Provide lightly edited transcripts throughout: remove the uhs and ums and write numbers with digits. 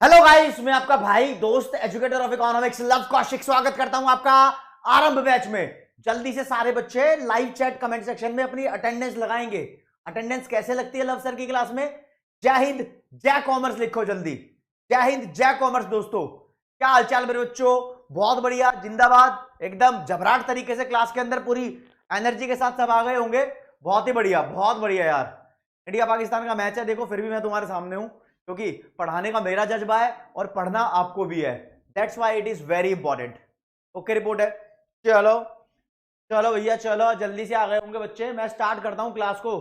Hello guys, मैं आपका भाई दोस्त educator of economics love Kaushik स्वागत करता हूं आपका आरंभ बैच में। जल्दी से सारे बच्चे लाइव चैट कमेंट सेक्शन में अपनी अटेंडेंस लगाएंगे। अटेंडेंस कैसे लगती है लव सर की क्लास में? जय हिंद जय कॉमर्स लिखो जल्दी। जय हिंद जय कॉमर्स दोस्तों, क्या हालचाल मेरे बच्चों? बहुत बढ़िया, जिंदाबाद। एकदम जबराट तरीके से क्लास के अंदर पूरी एनर्जी के साथ सब आ गए होंगे। बहुत ही बढ़िया, बहुत बढ़िया यार। इंडिया पाकिस्तान का मैच है, देखो फिर भी मैं तुम्हारे सामने हूं क्योंकि पढ़ाने का मेरा जज्बा है और पढ़ना आपको भी है। That's why it is very important. Okay, report है। चलो चलो भैया चलो, जल्दी से आ गए होंगे बच्चे। मैं स्टार्ट करता हूं क्लास को।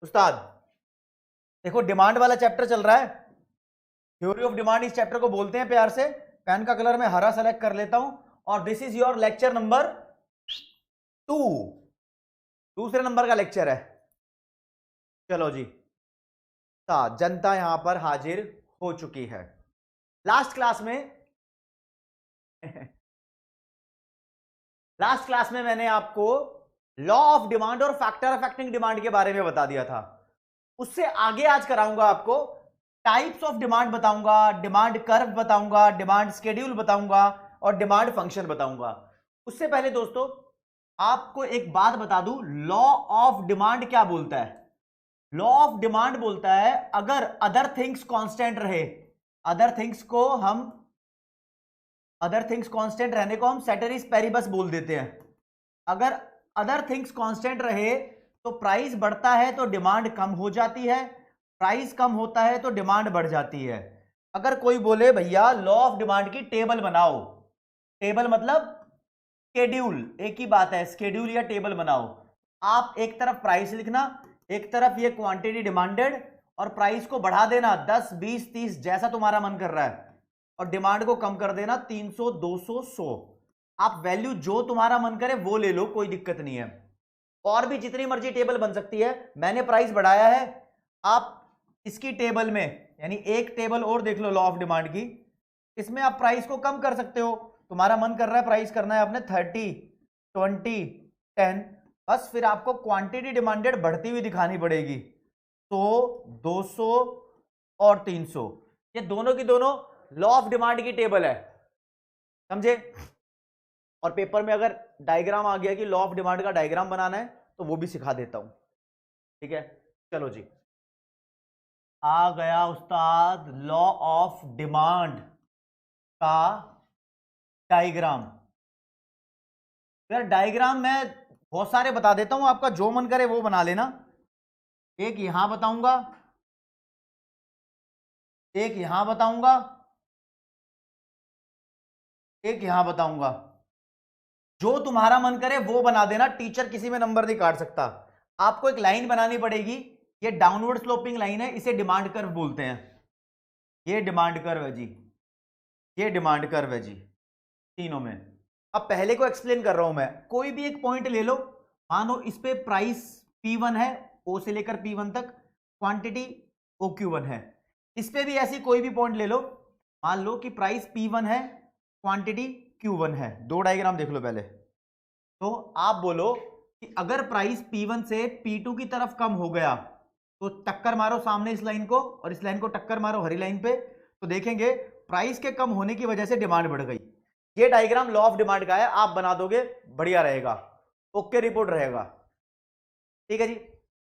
उस्ताद देखो, डिमांड वाला चैप्टर चल रहा है। थ्योरी ऑफ डिमांड इस चैप्टर को बोलते हैं प्यार से। पेन का कलर मैं हरा सेलेक्ट कर लेता हूं और this is your lecture number 2। दूसरे नंबर का लेक्चर है। चलो जी, जनता यहां पर हाजिर हो चुकी है। लास्ट क्लास में लास्ट क्लास में मैंने आपको लॉ ऑफ डिमांड और फैक्टर अफेक्टिंग डिमांड के बारे में बता दिया था। उससे आगे आज कराऊंगा आपको टाइप्स ऑफ डिमांड बताऊंगा, डिमांड कर्व बताऊंगा, डिमांड स्केड्यूल बताऊंगा और डिमांड फंक्शन बताऊंगा। उससे पहले दोस्तों आपको एक बात बता दूं, लॉ ऑफ डिमांड क्या बोलता है? लॉ ऑफ डिमांड बोलता है अगर अदर थिंग्स कांस्टेंट रहे, अदर थिंग्स को हम अदर थिंग्स कांस्टेंट रहने को हम सेटरिस पेरिबस बोल देते हैं। अगर अदर थिंग्स कांस्टेंट रहे तो प्राइस बढ़ता है तो डिमांड कम हो जाती है, प्राइस कम होता है तो डिमांड बढ़ जाती है। अगर कोई बोले भैया लॉ ऑफ डिमांड की टेबल बनाओ, टेबल मतलब स्केड्यूल, एक ही बात है, स्केड्यूल या टेबल बनाओ। आप एक तरफ प्राइस लिखना, एक तरफ ये क्वांटिटी डिमांडेड, और प्राइस को बढ़ा देना 10 20 30 जैसा तुम्हारा मन कर रहा है, और डिमांड को कम कर देना 300 200 100। आप वैल्यू जो तुम्हारा मन करे वो ले लो, कोई दिक्कत नहीं है। और भी जितनी मर्जी टेबल बन सकती है। मैंने प्राइस बढ़ाया है, आप इसकी टेबल में यानी एक टेबल और देख लो लॉ ऑफ डिमांड की, इसमें आप प्राइस को कम कर सकते हो। तुम्हारा मन कर रहा है प्राइस करना है आपने 30 20 10, बस फिर आपको क्वांटिटी डिमांडेड बढ़ती हुई दिखानी पड़ेगी। 100 200 और 300, ये दोनों की दोनों लॉ ऑफ डिमांड की टेबल है, समझे? और पेपर में अगर डायग्राम आ गया कि लॉ ऑफ डिमांड का डायग्राम बनाना है तो वो भी सिखा देता हूं, ठीक है? चलो जी, आ गया उस्ताद लॉ ऑफ डिमांड का डायग्राम। यार डायग्राम मैं बहुत सारे बता देता हूं, आपका जो मन करे वो बना लेना। एक यहां बताऊंगा, एक यहां बताऊंगा, एक यहां बताऊंगा। जो तुम्हारा मन करे वो बना देना, टीचर किसी में नंबर नहीं काट सकता। आपको एक लाइन बनानी पड़ेगी, ये डाउनवर्ड स्लोपिंग लाइन है, इसे डिमांड कर्व बोलते हैं। ये डिमांड कर्व है जी, ये डिमांड कर्व है जी, तीनों में। अब पहले को एक्सप्लेन कर रहा हूं मैं। कोई भी एक पॉइंट ले लो, मानो इस पे प्राइस P1 है, O से लेकर P1 तक, क्वांटिटी OQ1 है। इस पे भी ऐसी कोई भी पॉइंट ले लो, मान लो कि प्राइस P1 है, क्वांटिटी Q1 है। दो डायग्राम देख लो पहले। तो आप बोलो कि अगर प्राइस P1 से P2 की तरफ कम हो गया तो टक्कर मारो सामने इस लाइन को, और इस लाइन को टक्कर मारो हरी लाइन पे, तो देखेंगे प्राइस के कम होने की वजह से डिमांड बढ़ गई। ये डायग्राम लॉ ऑफ डिमांड का है, आप बना दोगे बढ़िया रहेगा, ओके रिपोर्ट रहेगा, ठीक है जी।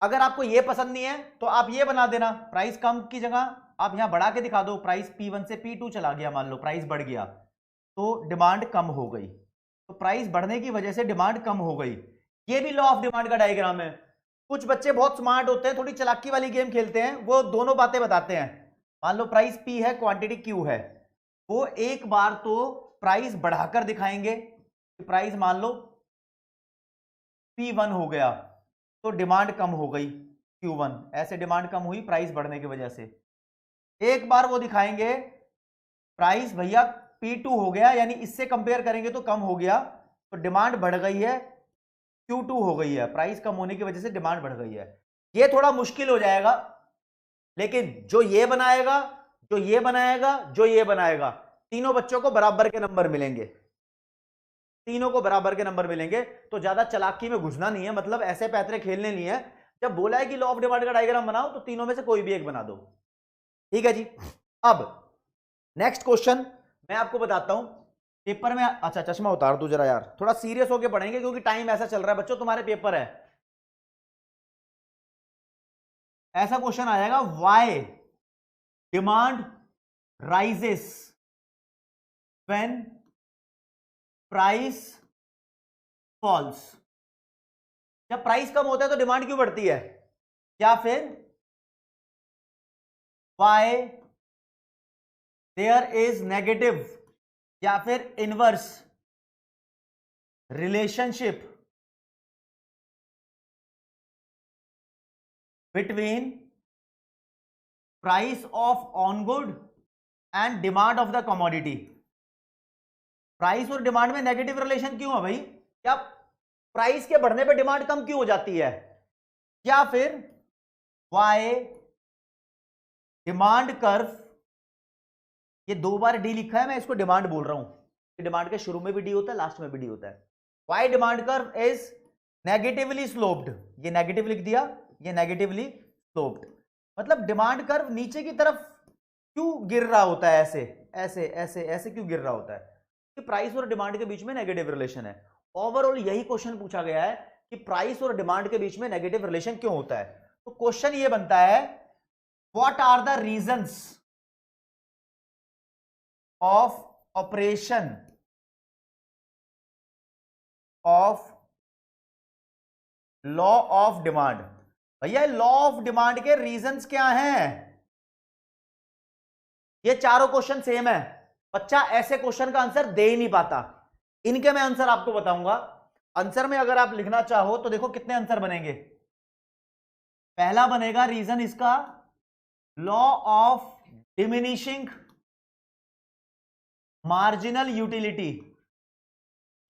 अगर आपको ये पसंद नहीं है तो आप ये बना देना, प्राइस कम की जगह आप यहां बढ़ा के दिखा दो, प्राइस P1 से P2 चला गया, मान लो प्राइस बढ़ गया तो डिमांड कम हो गई, तो प्राइस बढ़ने की वजह से डिमांड कम हो गई। ये भी लॉ ऑफ डिमांड का डायग्राम है। कुछ बच्चे बहुत स्मार्ट होते हैं, थोड़ी चालाकी वाली गेम खेलते हैं, वो दोनों बातें बताते हैं। मान लो प्राइस P है, क्वांटिटी Q है, वो एक बार तो प्राइस बढ़ाकर दिखाएंगे, प्राइस मान लो P1 हो गया तो डिमांड कम हो गई Q1, ऐसे डिमांड कम हुई प्राइस बढ़ने की वजह से। एक बार वो दिखाएंगे प्राइस भैया P2 हो गया, यानी इससे कंपेयर करेंगे तो कम हो गया, तो डिमांड बढ़ गई है, Q2 हो गई है, प्राइस कम होने की वजह से डिमांड बढ़ गई है। ये थोड़ा मुश्किल हो जाएगा, लेकिन जो ये बनाएगा, जो ये बनाएगा, जो ये बनाएगा, तीनों बच्चों को बराबर के नंबर मिलेंगे, तीनों को बराबर के नंबर मिलेंगे। तो ज्यादा चालाकी में घुसना नहीं है, मतलब ऐसे पैतरे खेलने नहीं है। जब बोला है कि लॉ ऑफ डिमांड का डायग्राम बनाओ तो तीनों में से कोई भी एक बना दो, ठीक है जी। अब नेक्स्ट क्वेश्चन मैं आपको बताता हूं पेपर में। अच्छा चश्मा उतार दो जरा यार, थोड़ा सीरियस होके पढ़ेंगे क्योंकि टाइम ऐसा चल रहा है बच्चों, तुम्हारे पेपर है। ऐसा क्वेश्चन आएगा, why demand rises when price falls. जब प्राइस कम होता है तो डिमांड क्यों बढ़ती है? या फिर व्हाई देयर इज नेगेटिव या फिर inverse relationship between price of on good and demand of the commodity. Price और डिमांड में नेगेटिव रिलेशन क्यों है भाई? क्या प्राइस के बढ़ने पे डिमांड कम क्यों हो जाती है? या फिर वाई डिमांड कर्व, ये दो बार डी लिखा है, मैं इसको डिमांड बोल रहा हूं। डिमांड के शुरू में भी डी होता है, लास्ट में भी डी होता है। Why demand curve is negatively sloped, ये नेगेटिव लिख दिया, ये नेगेटिवली स्लोप्ड। मतलब डिमांड कर्व नीचे की तरफ क्यों गिर रहा होता है? ऐसे ऐसे ऐसे ऐसे क्यों गिर रहा होता है? कि प्राइस और डिमांड के बीच में नेगेटिव रिलेशन है। ओवरऑल यही क्वेश्चन पूछा गया है कि प्राइस और डिमांड के बीच में नेगेटिव रिलेशन क्यों होता है। तो क्वेश्चन ये बनता है, what are the reasons of operation of law of demand. भैया लॉ ऑफ डिमांड के रीजंस क्या हैं? ये चारों क्वेश्चन सेम है, बच्चा ऐसे क्वेश्चन का आंसर दे ही नहीं पाता। इनके मैं आंसर आपको बताऊंगा। आंसर में अगर आप लिखना चाहो तो देखो कितने आंसर बनेंगे। पहला बनेगा रीजन इसका, law of diminishing marginal utility.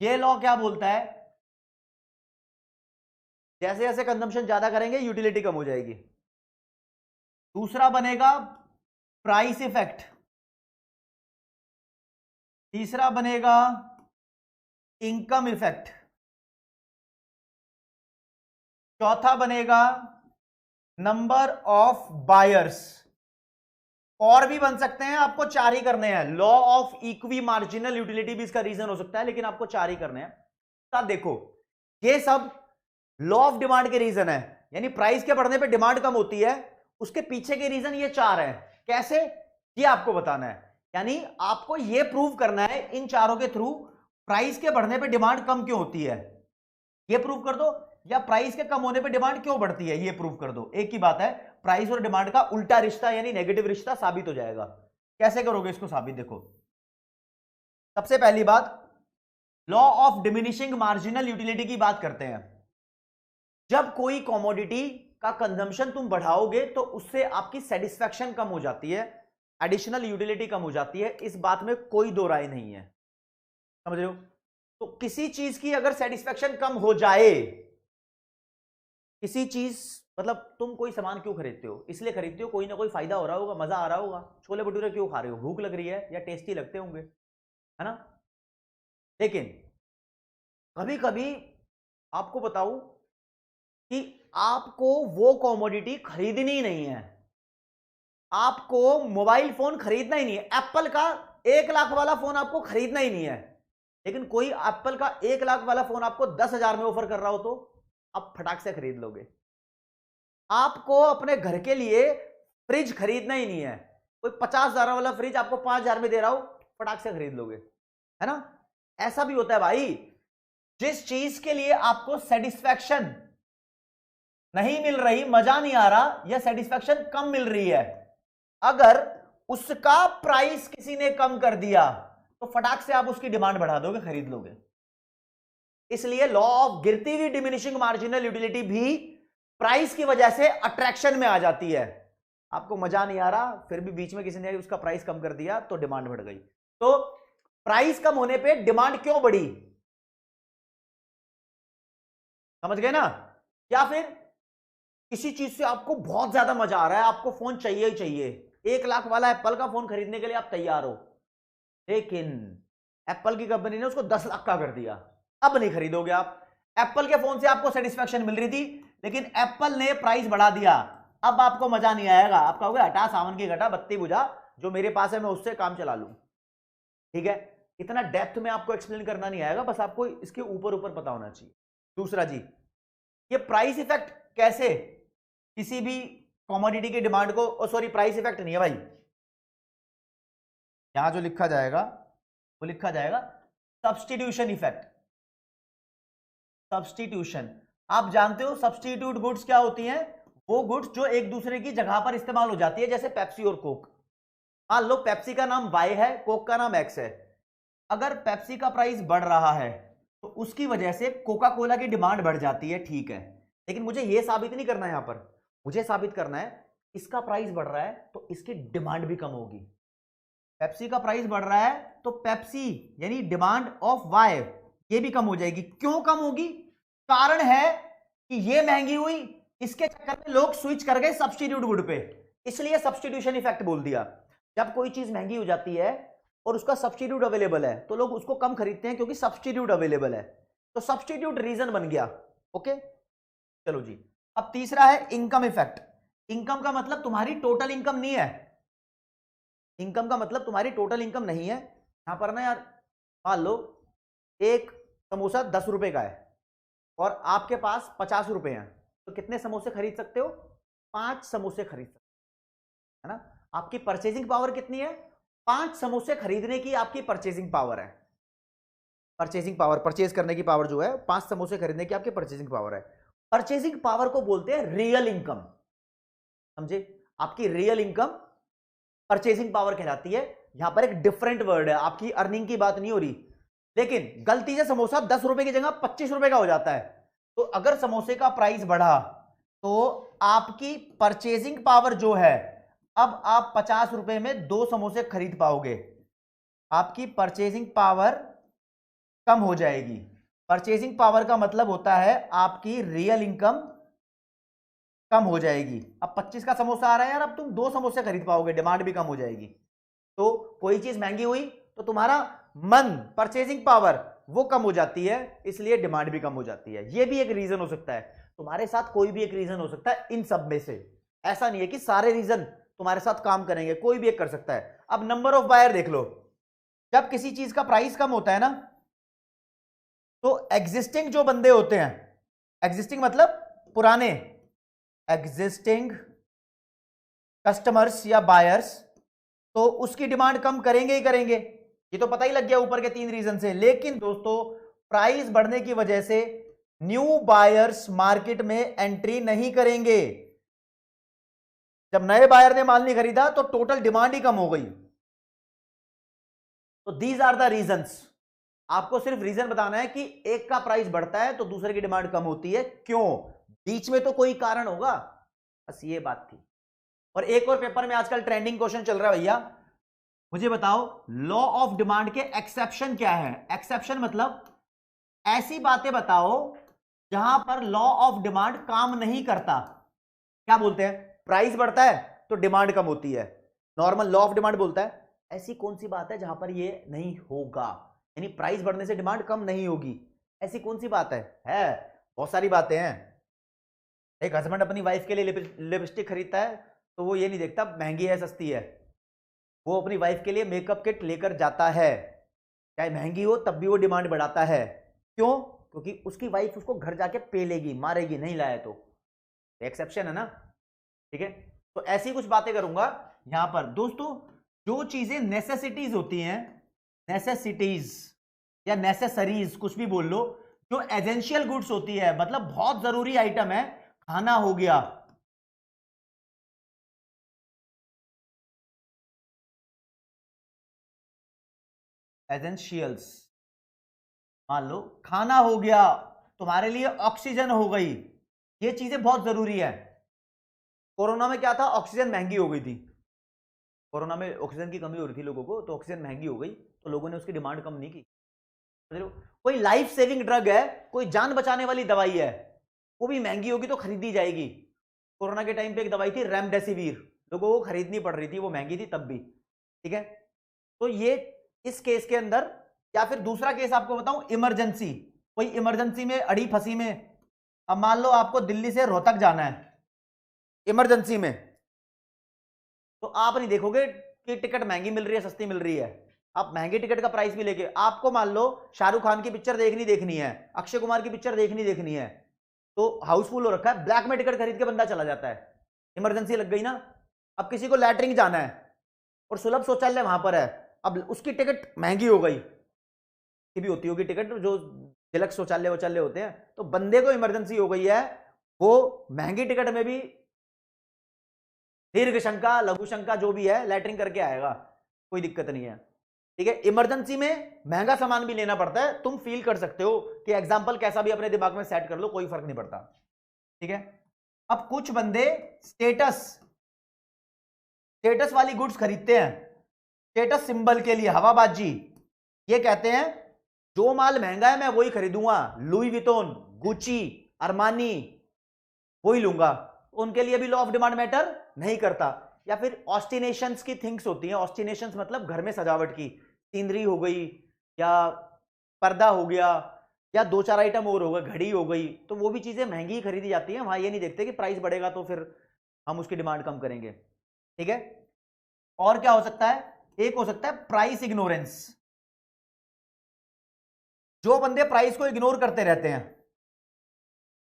ये लॉ क्या बोलता है? जैसे जैसे कंजम्पशन ज्यादा करेंगे यूटिलिटी कम हो जाएगी। दूसरा बनेगा प्राइस इफेक्ट। तीसरा बनेगा इनकम इफेक्ट। चौथा बनेगा नंबर ऑफ बायर्स। और भी बन सकते हैं, आपको चार ही करने हैं। Law of equi marginal utility भी इसका रीजन हो सकता है, लेकिन आपको चार ही करने हैं। तो देखो ये सब लॉ ऑफ डिमांड के रीजन है, यानी प्राइस के बढ़ने पे डिमांड कम होती है, उसके पीछे के रीजन ये चार है। कैसे, ये आपको बताना है। यानी आपको ये प्रूव करना है इन चारों के थ्रू, प्राइस के बढ़ने पे डिमांड कम क्यों होती है ये प्रूव कर दो, या प्राइस के कम होने पे डिमांड क्यों बढ़ती है ये प्रूव कर दो। एक ही बात है, प्राइस और डिमांड का उल्टा रिश्ता यानी नेगेटिव रिश्ता साबित हो जाएगा। कैसे करोगे इसको साबित? देखो सबसे पहली बात, law of diminishing marginal utility की बात करते हैं। जब कोई कमोडिटी का कंजम्पशन तुम बढ़ाओगे तो उससे आपकी सेटिस्फैक्शन कम हो जाती है, एडिशनल यूटिलिटी कम हो जाती है। इस बात में कोई दो राय नहीं है, समझ रहे हो? तो किसी चीज की अगर सेटिस्फैक्शन कम हो जाए, किसी चीज मतलब तुम कोई सामान क्यों खरीदते हो? इसलिए खरीदते हो कोई ना कोई फायदा हो रहा होगा, मजा आ रहा होगा। छोले भटूरे क्यों खा रहे हो? भूख लग रही है या टेस्टी लगते होंगे, है ना? लेकिन कभी कभी आपको बताऊं कि आपको वो कॉमोडिटी खरीदनी नहीं है, आपको मोबाइल फोन खरीदना ही नहीं है। एप्पल का 1 लाख वाला फोन आपको खरीदना ही नहीं है, लेकिन कोई एप्पल का 1 लाख वाला फोन आपको 10,000 में ऑफर कर रहा हो तो आप फटाक से खरीद लोगे। आपको अपने घर के लिए फ्रिज खरीदना ही नहीं है, कोई 50,000 वाला फ्रिज आपको 5,000 में दे रहा हो, फटाक से खरीद लोगे, है ना? ऐसा भी होता है भाई। जिस चीज के लिए आपको सेटिस्फैक्शन नहीं मिल रही, मजा नहीं आ रहा, या सेटिस्फैक्शन कम मिल रही है, अगर उसका प्राइस किसी ने कम कर दिया तो फटाक से आप उसकी डिमांड बढ़ा दोगे, खरीद लोगे। इसलिए लॉ ऑफ गिरती हुई डिमिनिशिंग मार्जिनल यूटिलिटी भी प्राइस की वजह से अट्रैक्शन में आ जाती है। आपको मजा नहीं आ रहा, फिर भी बीच में किसी ने उसका प्राइस कम कर दिया तो डिमांड बढ़ गई। तो प्राइस कम होने पे डिमांड क्यों बढ़ी, समझ गए ना? या फिर किसी चीज से आपको बहुत ज्यादा मजा आ रहा है, आपको फोन चाहिए ही चाहिए, 1 लाख वाला एप्पल का फोन खरीदने के लिए आप तैयार हो, लेकिन एप्पल की कंपनी ने उसको 10 लाख का कर दिया, अब नहीं खरीदोगे आप। एप्पल के फोन से आपको सेटिस्फैक्शन मिल रही थी, लेकिन एप्पल ने प्राइस बढ़ा दिया, अब आपको मजा नहीं आएगा। आप कहोगे हटा सावन की घटा, बत्ती बुझा, जो मेरे पास है मैं उससे काम चला लूं। ठीक है, इतना डेप्थ में आपको एक्सप्लेन करना नहीं आएगा, बस आपको इसके ऊपर ऊपर पता होना चाहिए। दूसरा जी, ये प्राइस इफेक्ट कैसे किसी भी कमोडिटी की डिमांड को, सॉरी प्राइस इफेक्ट नहीं है भाई, यहां जो लिखा जाएगा वो लिखा जाएगा सब्स्टिट्यूशन इफेक्ट। सब्स्टिट्यूशन, आप जानते हो सब्स्टिट्यूट गुड्स क्या होती हैं? वो गुड्स जो एक दूसरे की जगह पर इस्तेमाल हो जाती है, जैसे पेप्सी और कोक। मान लो पेप्सी का नाम Y है, कोक का नाम X है। अगर पेप्सी का प्राइस बढ़ रहा है तो उसकी वजह से कोका कोला की डिमांड बढ़ जाती है, ठीक है, लेकिन मुझे यह साबित नहीं करना है यहां पर, मुझे साबित करना है इसका प्राइस बढ़ रहा है तो इसकी डिमांड भी कम होगी। पेप्सी का प्राइस बढ़ रहा है तो पेप्सी यानी डिमांड ऑफ Y ये भी कम हो जाएगी। क्यों कम होगी? कारण है कि ये महंगी हुई, इसके चक्कर में लोग स्विच कर गए सब्स्टिट्यूट गुड पे, इसलिए सब्स्टिट्यूशन इफेक्ट बोल दिया। जब कोई चीज महंगी हो जाती है और उसका सब्स्टिट्यूट अवेलेबल है तो लोग उसको कम खरीदते हैं क्योंकि सब्स्टिट्यूट अवेलेबल है, तो सब्स्टिट्यूट रीजन बन गया। ओके, चलो जी, अब तीसरा है इनकम इफेक्ट। इनकम का मतलब तुम्हारी टोटल इनकम नहीं है, इनकम का मतलब तुम्हारी टोटल इनकम नहीं है। यहां पर ना यार, मान लो एक समोसा 10 रुपए का है और आपके पास 50 रुपए हैं, तो कितने समोसे खरीद सकते हो? 5 समोसे खरीद सकते हो, है ना? आपकी परचेजिंग पावर कितनी है? 5 समोसे खरीदने की आपकी परचेजिंग पावर है। परचेजिंग पावर, परचेज करने की पावर जो है, 5 समोसे खरीदने की आपकी परचेजिंग पावर है। परचेजिंग पावर को बोलते हैं रियल इनकम, समझे? आपकी रियल इनकम परचेजिंग पावर कहलाती है। यहां पर एक डिफरेंट वर्ड है, आपकी अर्निंग की बात नहीं हो रही, लेकिन गलती से समोसा 10 रुपए की जगह 25 रुपए का हो जाता है, तो अगर समोसे का प्राइस बढ़ा तो आपकी परचेजिंग पावर जो है, अब आप 50 रुपए में 2 समोसे खरीद पाओगे, आपकी परचेजिंग पावर कम हो जाएगी। परचेजिंग पावर का मतलब होता है आपकी रियल इनकम कम हो जाएगी। अब 25 का समोसा आ रहा है यार, अब तुम 2 समोसे खरीद पाओगे, डिमांड भी कम हो जाएगी। तो कोई चीज महंगी हुई तो तुम्हारा मन, परचेजिंग पावर वो कम हो जाती है, इसलिए डिमांड भी कम हो जाती है। ये भी एक रीजन हो सकता है, तुम्हारे साथ कोई भी एक रीजन हो सकता है इन सब में से। ऐसा नहीं है कि सारे रीजन तुम्हारे साथ काम करेंगे, कोई भी एक कर सकता है। अब नंबर ऑफ बायर देख लो, जब किसी चीज का प्राइस कम होता है ना, तो एग्जिस्टिंग जो बंदे होते हैं, एग्जिस्टिंग मतलब पुराने, एग्जिस्टिंग कस्टमर्स या बायर्स, तो उसकी डिमांड कम करेंगे ही करेंगे, ये तो पता ही लग गया ऊपर के 3 रीजन से। लेकिन दोस्तों, प्राइस बढ़ने की वजह से न्यू बायर्स मार्केट में एंट्री नहीं करेंगे। जब नए बायर ने माल नहीं खरीदा तो टोटल डिमांड ही कम हो गई। तो दीज आर द रीजंस। आपको सिर्फ रीजन बताना है कि एक का प्राइस बढ़ता है तो दूसरे की डिमांड कम होती है, क्यों? बीच में तो कोई कारण होगा, बस ये बात थी। और एक और पेपर में आजकल ट्रेंडिंग क्वेश्चन चल रहा है भैया, मुझे बताओ लॉ ऑफ डिमांड के एक्सेप्शन क्या है? एक्सेप्शन मतलब ऐसी बातें बताओ जहां पर लॉ ऑफ डिमांड काम नहीं करता। क्या बोलते हैं? प्राइस बढ़ता है तो डिमांड कम होती है, नॉर्मल लॉ ऑफ डिमांड बोलता है। ऐसी कौन सी बात है जहां पर ये नहीं होगा, यानी प्राइस बढ़ने से डिमांड कम नहीं होगी? ऐसी कौन सी बात है? बहुत सारी बातें हैं। एक हस्बैंड अपनी वाइफ के लिए लिपस्टिक खरीदता है तो वो ये नहीं देखता महंगी है सस्ती है, वो अपनी वाइफ के लिए मेकअप किट लेकर जाता है, चाहे महंगी हो तब भी वो डिमांड बढ़ाता है। क्यों? क्योंकि उसकी वाइफ उसको घर जाके पेलेगी, मारेगी नहीं लाया तो। एक्सेप्शन है ना, ठीक है? तो ऐसी कुछ बातें करूंगा यहां पर। दोस्तों, जो चीजें नेसेसिटीज होती हैं, नेसेसिटीज या नेसेसरीज कुछ भी बोल लो, जो एसेंशियल गुड्स होती है, मतलब बहुत जरूरी आइटम है, खाना हो गया, एसेंशियल्स, मान लो खाना हो गया, तुम्हारे लिए ऑक्सीजन हो गई, ये चीजें बहुत जरूरी है। कोरोना में क्या था? ऑक्सीजन महंगी हो गई थी, कोरोना में ऑक्सीजन की कमी हो रही थी लोगों को, तो ऑक्सीजन महंगी हो गई तो लोगों ने उसकी डिमांड कम नहीं की। कोई लाइफ सेविंग ड्रग है, कोई जान बचाने वाली दवाई है, वो भी महंगी होगी तो खरीदी जाएगी। कोरोना के टाइम पे एक दवाई थी रेमडेसिविर, लोगों को खरीदनी पड़ रही थी, वो महंगी थी तब भी, ठीक है? तो ये इस केस के अंदर। या फिर दूसरा केस आपको बताऊं, इमरजेंसी, कोई इमरजेंसी में अड़ी फंसी में, अब मान लो आपको दिल्ली से रोहतक जाना है इमरजेंसी में, तो आप नहीं देखोगे उसकी टिकट महंगी मिल रही है सस्ती मिल रही है, आप महंगी टिकट का प्राइस भी लेके, आपको मान लो शाहरुख खान की पिक्चर देखनी है, अक्षय कुमार की पिक्चर देखनी है, तो हाउसफुल हो रखा है, ब्लैक में टिकट खरीद के बंदा चला जाता है, इमरजेंसी लग गई ना। अब किसी को लैटरिन जाना है और सुलभ शौचालय वहां पर है, अब उसकी टिकट महंगी हो गई, भी होती होगी टिकट जो डिलक्स शौचालय होते हैं, तो बंदे को इमरजेंसी हो गई है, वो महंगी टिकट में भी दीर्घ शंका लघु शंका जो भी है लैटरिन करके आएगा, कोई दिक्कत नहीं है, ठीक है। इमरजेंसी में महंगा सामान भी लेना पड़ता है, तुम फील कर सकते हो कि एग्जांपल कैसा भी अपने दिमाग में सेट कर लो, कोई फर्क नहीं पड़ता, ठीक है। अब कुछ बंदे स्टेटस वाली गुड्स खरीदते हैं, स्टेटस सिंबल के लिए हवाबाजी, ये कहते हैं जो माल महंगा है मैं वही खरीदूंगा, लुई विटोन, गुची, अरमानी वही लूंगा, उनके लिए भी लॉ ऑफ डिमांड मैटर नहीं करता। या फिर ऑस्टिनेशंस की थिंग्स होती हैं, ऑस्टिनेशंस मतलब घर में सजावट की, सीनरी हो गई या पर्दा हो गया या दो चार आइटम और हो गए, घड़ी हो गई, तो वो भी चीजें महंगी खरीदी जाती हैं, वहां ये नहीं देखते कि प्राइस बढ़ेगा तो फिर हम उसकी डिमांड कम करेंगे, ठीक है। और क्या हो सकता है, एक हो सकता है प्राइस इग्नोरेंस, जो बंदे प्राइस को इग्नोर करते रहते हैं,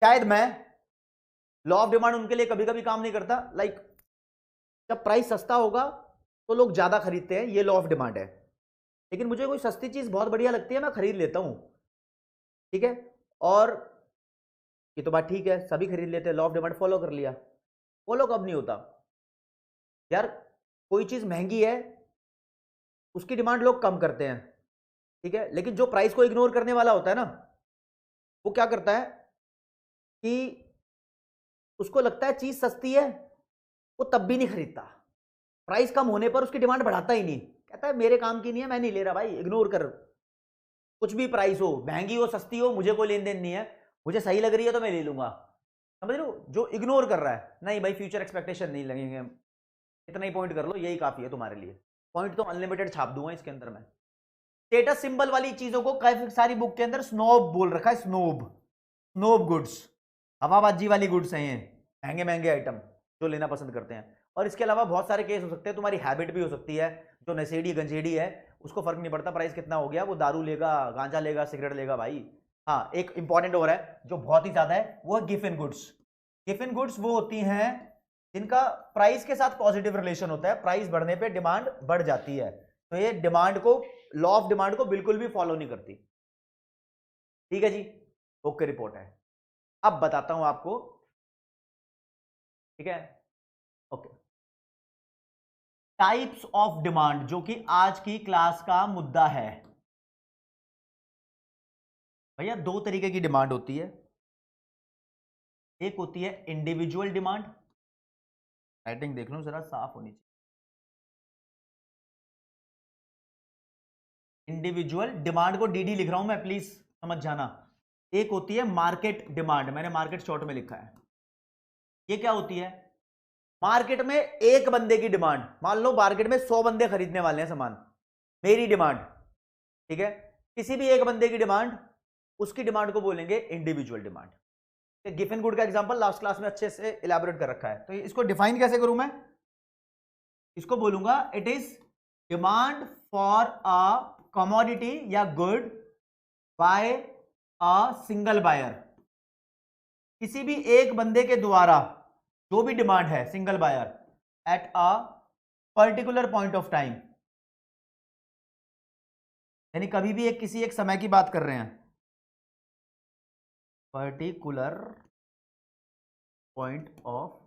शायद मैं, लॉ ऑफ डिमांड उनके लिए कभी कभी काम नहीं करता, लाइक जब प्राइस सस्ता होगा तो लोग ज्यादा खरीदते हैं, ये लॉ ऑफ डिमांड है, लेकिन मुझे कोई सस्ती चीज बहुत बढ़िया लगती है मैं खरीद लेता हूं, ठीक है। और ये तो बात ठीक है, सभी खरीद लेते हैं, लॉ ऑफ डिमांड फॉलो कर लिया, फॉलो कब नहीं होता यार, कोई चीज महंगी है उसकी डिमांड लोग कम करते हैं, ठीक है, लेकिन जो प्राइस को इग्नोर करने वाला होता है ना, वो क्या करता है कि उसको लगता है चीज सस्ती है, वो तब भी नहीं खरीदता, प्राइस कम होने पर उसकी डिमांड बढ़ाता ही नहीं, कहता है मेरे काम की नहीं है, मैं नहीं ले रहा भाई, इग्नोर कर, कुछ भी प्राइस हो, महंगी हो सस्ती हो, मुझे कोई लेन देन नहीं है, मुझे सही लग रही है तो मैं ले लूंगा, समझ लो, जो इग्नोर कर रहा है, नहीं भाई फ्यूचर एक्सपेक्टेशन नहीं लगेंगे, इतना ही पॉइंट कर लो, यही काफी है तुम्हारे लिए, पॉइंट तो अनलिमिटेड छाप दूंगा इसके अंदर मैं। स्टेटस सिंबल वाली चीजों को काफी सारी बुक के अंदर स्नोब बोल रखा है, स्नोब गुड्स, हवाबाजी वाली गुड्स हैं ये, महंगे महंगे आइटम जो लेना पसंद करते हैं। और इसके अलावा बहुत सारे केस हो सकते हैं, तुम्हारी हैबिट भी हो सकती है, जो नशेड़ी गंजेड़ी है उसको फर्क नहीं पड़ता प्राइस कितना हो गया, वो दारू लेगा, गांजा लेगा, सिगरेट लेगा भाई। हाँ, एक इंपॉर्टेंट और है जो बहुत ही ज्यादा है, वो है गिफन गुड्स। गिफन गुड्स वो होती हैं जिनका प्राइस के साथ पॉजिटिव रिलेशन होता है, प्राइस बढ़ने पे डिमांड बढ़ जाती है, तो ये डिमांड को, लॉ ऑफ डिमांड को बिल्कुल भी फॉलो नहीं करती, ठीक है जी, ओके रिपोर्ट है। अब बताता हूं आपको, ठीक है, ओके, टाइप्स ऑफ डिमांड जो कि आज की क्लास का मुद्दा है। भैया दो तरीके की डिमांड होती है, एक होती है इंडिविजुअल डिमांड, राइटिंग देख लो जरा साफ होनी चाहिए, इंडिविजुअल डिमांड को डीडी लिख रहा हूं मैं, प्लीज समझ जाना। एक होती है मार्केट डिमांड, मैंने मार्केट शॉर्ट में लिखा है, ये क्या होती है, मार्केट में एक बंदे की डिमांड, मान लो मार्केट में 100 बंदे खरीदने वाले हैं सामान, मेरी डिमांड, ठीक है, किसी भी एक बंदे की डिमांड, उसकी डिमांड को बोलेंगे इंडिविजुअल डिमांड। गिफन गुड का एग्जांपल लास्ट क्लास में अच्छे से इलैबोरेट कर रखा है, तो इसको डिफाइन कैसे करूं मैं, इसको बोलूंगा it is demand for a commodity या good by a single buyer, किसी भी एक बंदे के द्वारा जो भी डिमांड है single buyer at a particular point of time, यानी कभी भी एक किसी एक समय की बात कर रहे हैं, पर्टिकुलर पॉइंट ऑफ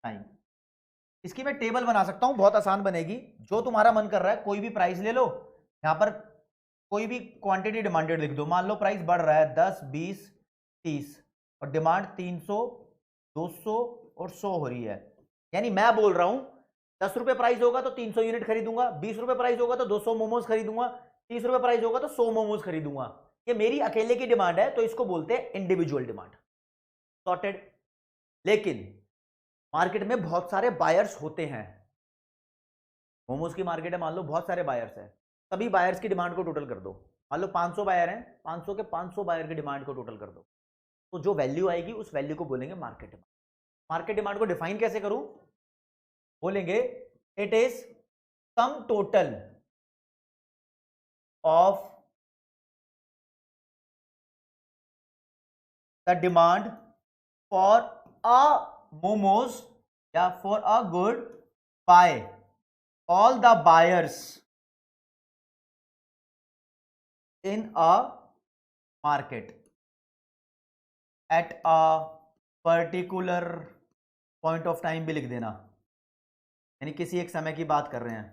टाइम। इसकी मैं टेबल बना सकता हूं, बहुत आसान बनेगी, जो तुम्हारा मन कर रहा है कोई भी प्राइस ले लो, यहां पर कोई भी क्वांटिटी डिमांडेड लिख दो, मान लो प्राइस बढ़ रहा है 10 20 30 और डिमांड 300 200 और 100 हो रही है, यानी मैं बोल रहा हूं 10 रुपए प्राइस होगा तो 300 यूनिट खरीदूंगा, 20 रुपए प्राइस होगा तो 200 मोमोज खरीदूंगा, 30 रुपए प्राइस होगा तो 100 मोमोज खरीदूंगा, ये मेरी अकेले की डिमांड है, तो इसको बोलते हैं इंडिविजुअल डिमांड, सॉर्टेड। लेकिन मार्केट में बहुत सारे बायर्स होते हैं, मोमोज की मार्केट है, मान लो बहुत सारे बायर्स हैं, सभी बायर्स की डिमांड को टोटल कर दो, मान लो 500 बायर हैं, 500 के 500 बायर की डिमांड को टोटल कर दो, तो जो वैल्यू आएगी उस वैल्यू को बोलेंगे मार्केट डिमांड। मार्केट डिमांड को डिफाइन कैसे करूं, बोलेंगे it is sum total of the demand for a momos या for a good by all the buyers in a market at a particular point of time भी लिख देना, यानी किसी एक समय की बात कर रहे हैं।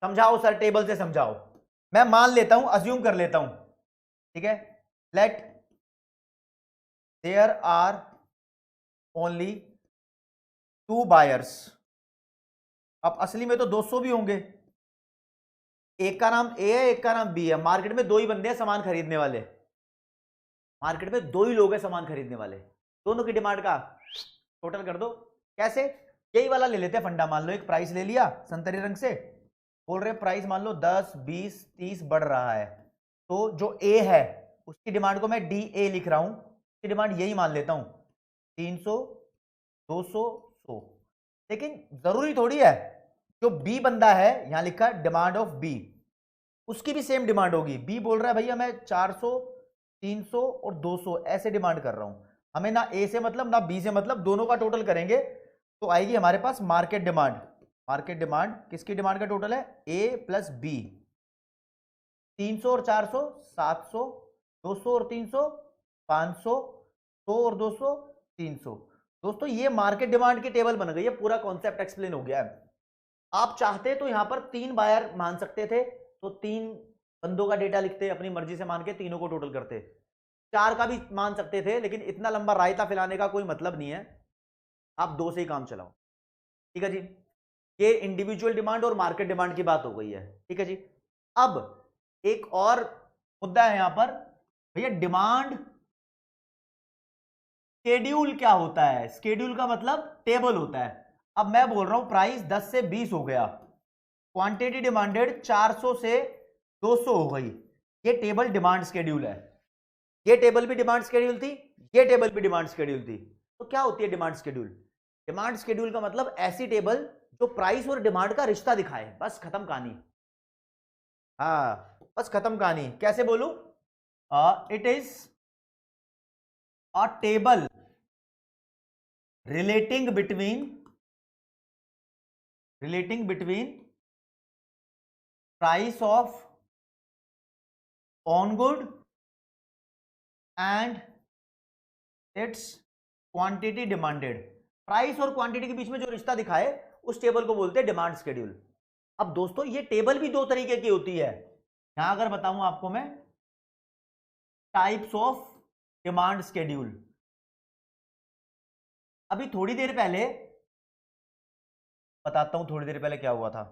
समझाओ सर, टेबल से समझाओ। मैं मान लेता हूं, अज्यूम कर लेता हूं, ठीक है। Let there are only 2 buyers. अब असली में तो 200 भी होंगे, एक का नाम ए है, एक का नाम बी है। मार्केट में 2 ही बंदे हैं सामान खरीदने वाले, मार्केट में 2 ही लोग हैं सामान खरीदने वाले। दोनों की डिमांड का टोटल कर दो। कैसे? यही वाला ले लेते हैं फंडा। मान लो एक प्राइस ले लिया संतरी रंग से, बोल रहे प्राइस मान लो 10 20 30 बढ़ रहा है, तो जो ए है उसकी डिमांड को मैं डी ए लिख रहा हूं, उसकी डिमांड यही मान लेता हूं 300 200 100। लेकिन जरूरी थोड़ी है जो बी बंदा है, यहां लिखा डिमांड ऑफ बी, उसकी भी सेम डिमांड होगी। बी बोल रहा है भैया मैं 400 300 और 200 ऐसे डिमांड कर रहा हूं। हमें ना ए से मतलब ना बी से मतलब, दोनों का टोटल करेंगे तो आएगी हमारे पास मार्केट डिमांड। मार्केट डिमांड किसकी डिमांड का टोटल है? ए प्लस बी। 300 और 400 700, 200 और 300 500, 100 और 200 300। दोस्तों ये मार्केट डिमांड की टेबल बन गई है, पूरा कॉन्सेप्ट एक्सप्लेन हो गया है। आप चाहते तो यहां पर 3 बायर मान सकते थे, तो 3 बंदों का डेटा लिखते, अपनी मर्जी से मान के तीनों को टोटल करते। 4 का भी मान सकते थे, लेकिन इतना लंबा रायता फैलाने का कोई मतलब नहीं है, आप 2 से ही काम चलाओ। ठीक है जी, ये इंडिविजुअल डिमांड और मार्केट डिमांड की बात हो गई है। ठीक है जी, अब एक और मुद्दा है यहां पर, भैया डिमांड शेड्यूल क्या होता है? शेड्यूल का मतलब टेबल होता है। अब मैं बोल रहा हूं प्राइस 10 से 20 हो गया, क्वांटिटी डिमांडेड 400 से 200 हो गई, ये टेबल डिमांड शेड्यूल है। ये टेबल भी डिमांड शेड्यूल थी, ये टेबल भी डिमांड शेड्यूल थी। तो क्या होती है डिमांड शेड्यूल? डिमांड शेड्यूल का मतलब ऐसी टेबल जो प्राइस और डिमांड का रिश्ता दिखाए, बस खत्म कहानी। हाँ बस खत्म कहानी। कैसे बोलूं? It is a table relating between price of on good and its quantity demanded। Price और क्वांटिटी के बीच में जो रिश्ता दिखाए उस टेबल को बोलते हैं डिमांड शेड्यूल। अब दोस्तों ये टेबल भी 2 तरीके की होती है। यहां अगर बताऊं आपको मैं टाइप्स ऑफ डिमांड शेड्यूल, अभी थोड़ी देर पहले बताता हूं, थोड़ी देर पहले क्या हुआ था।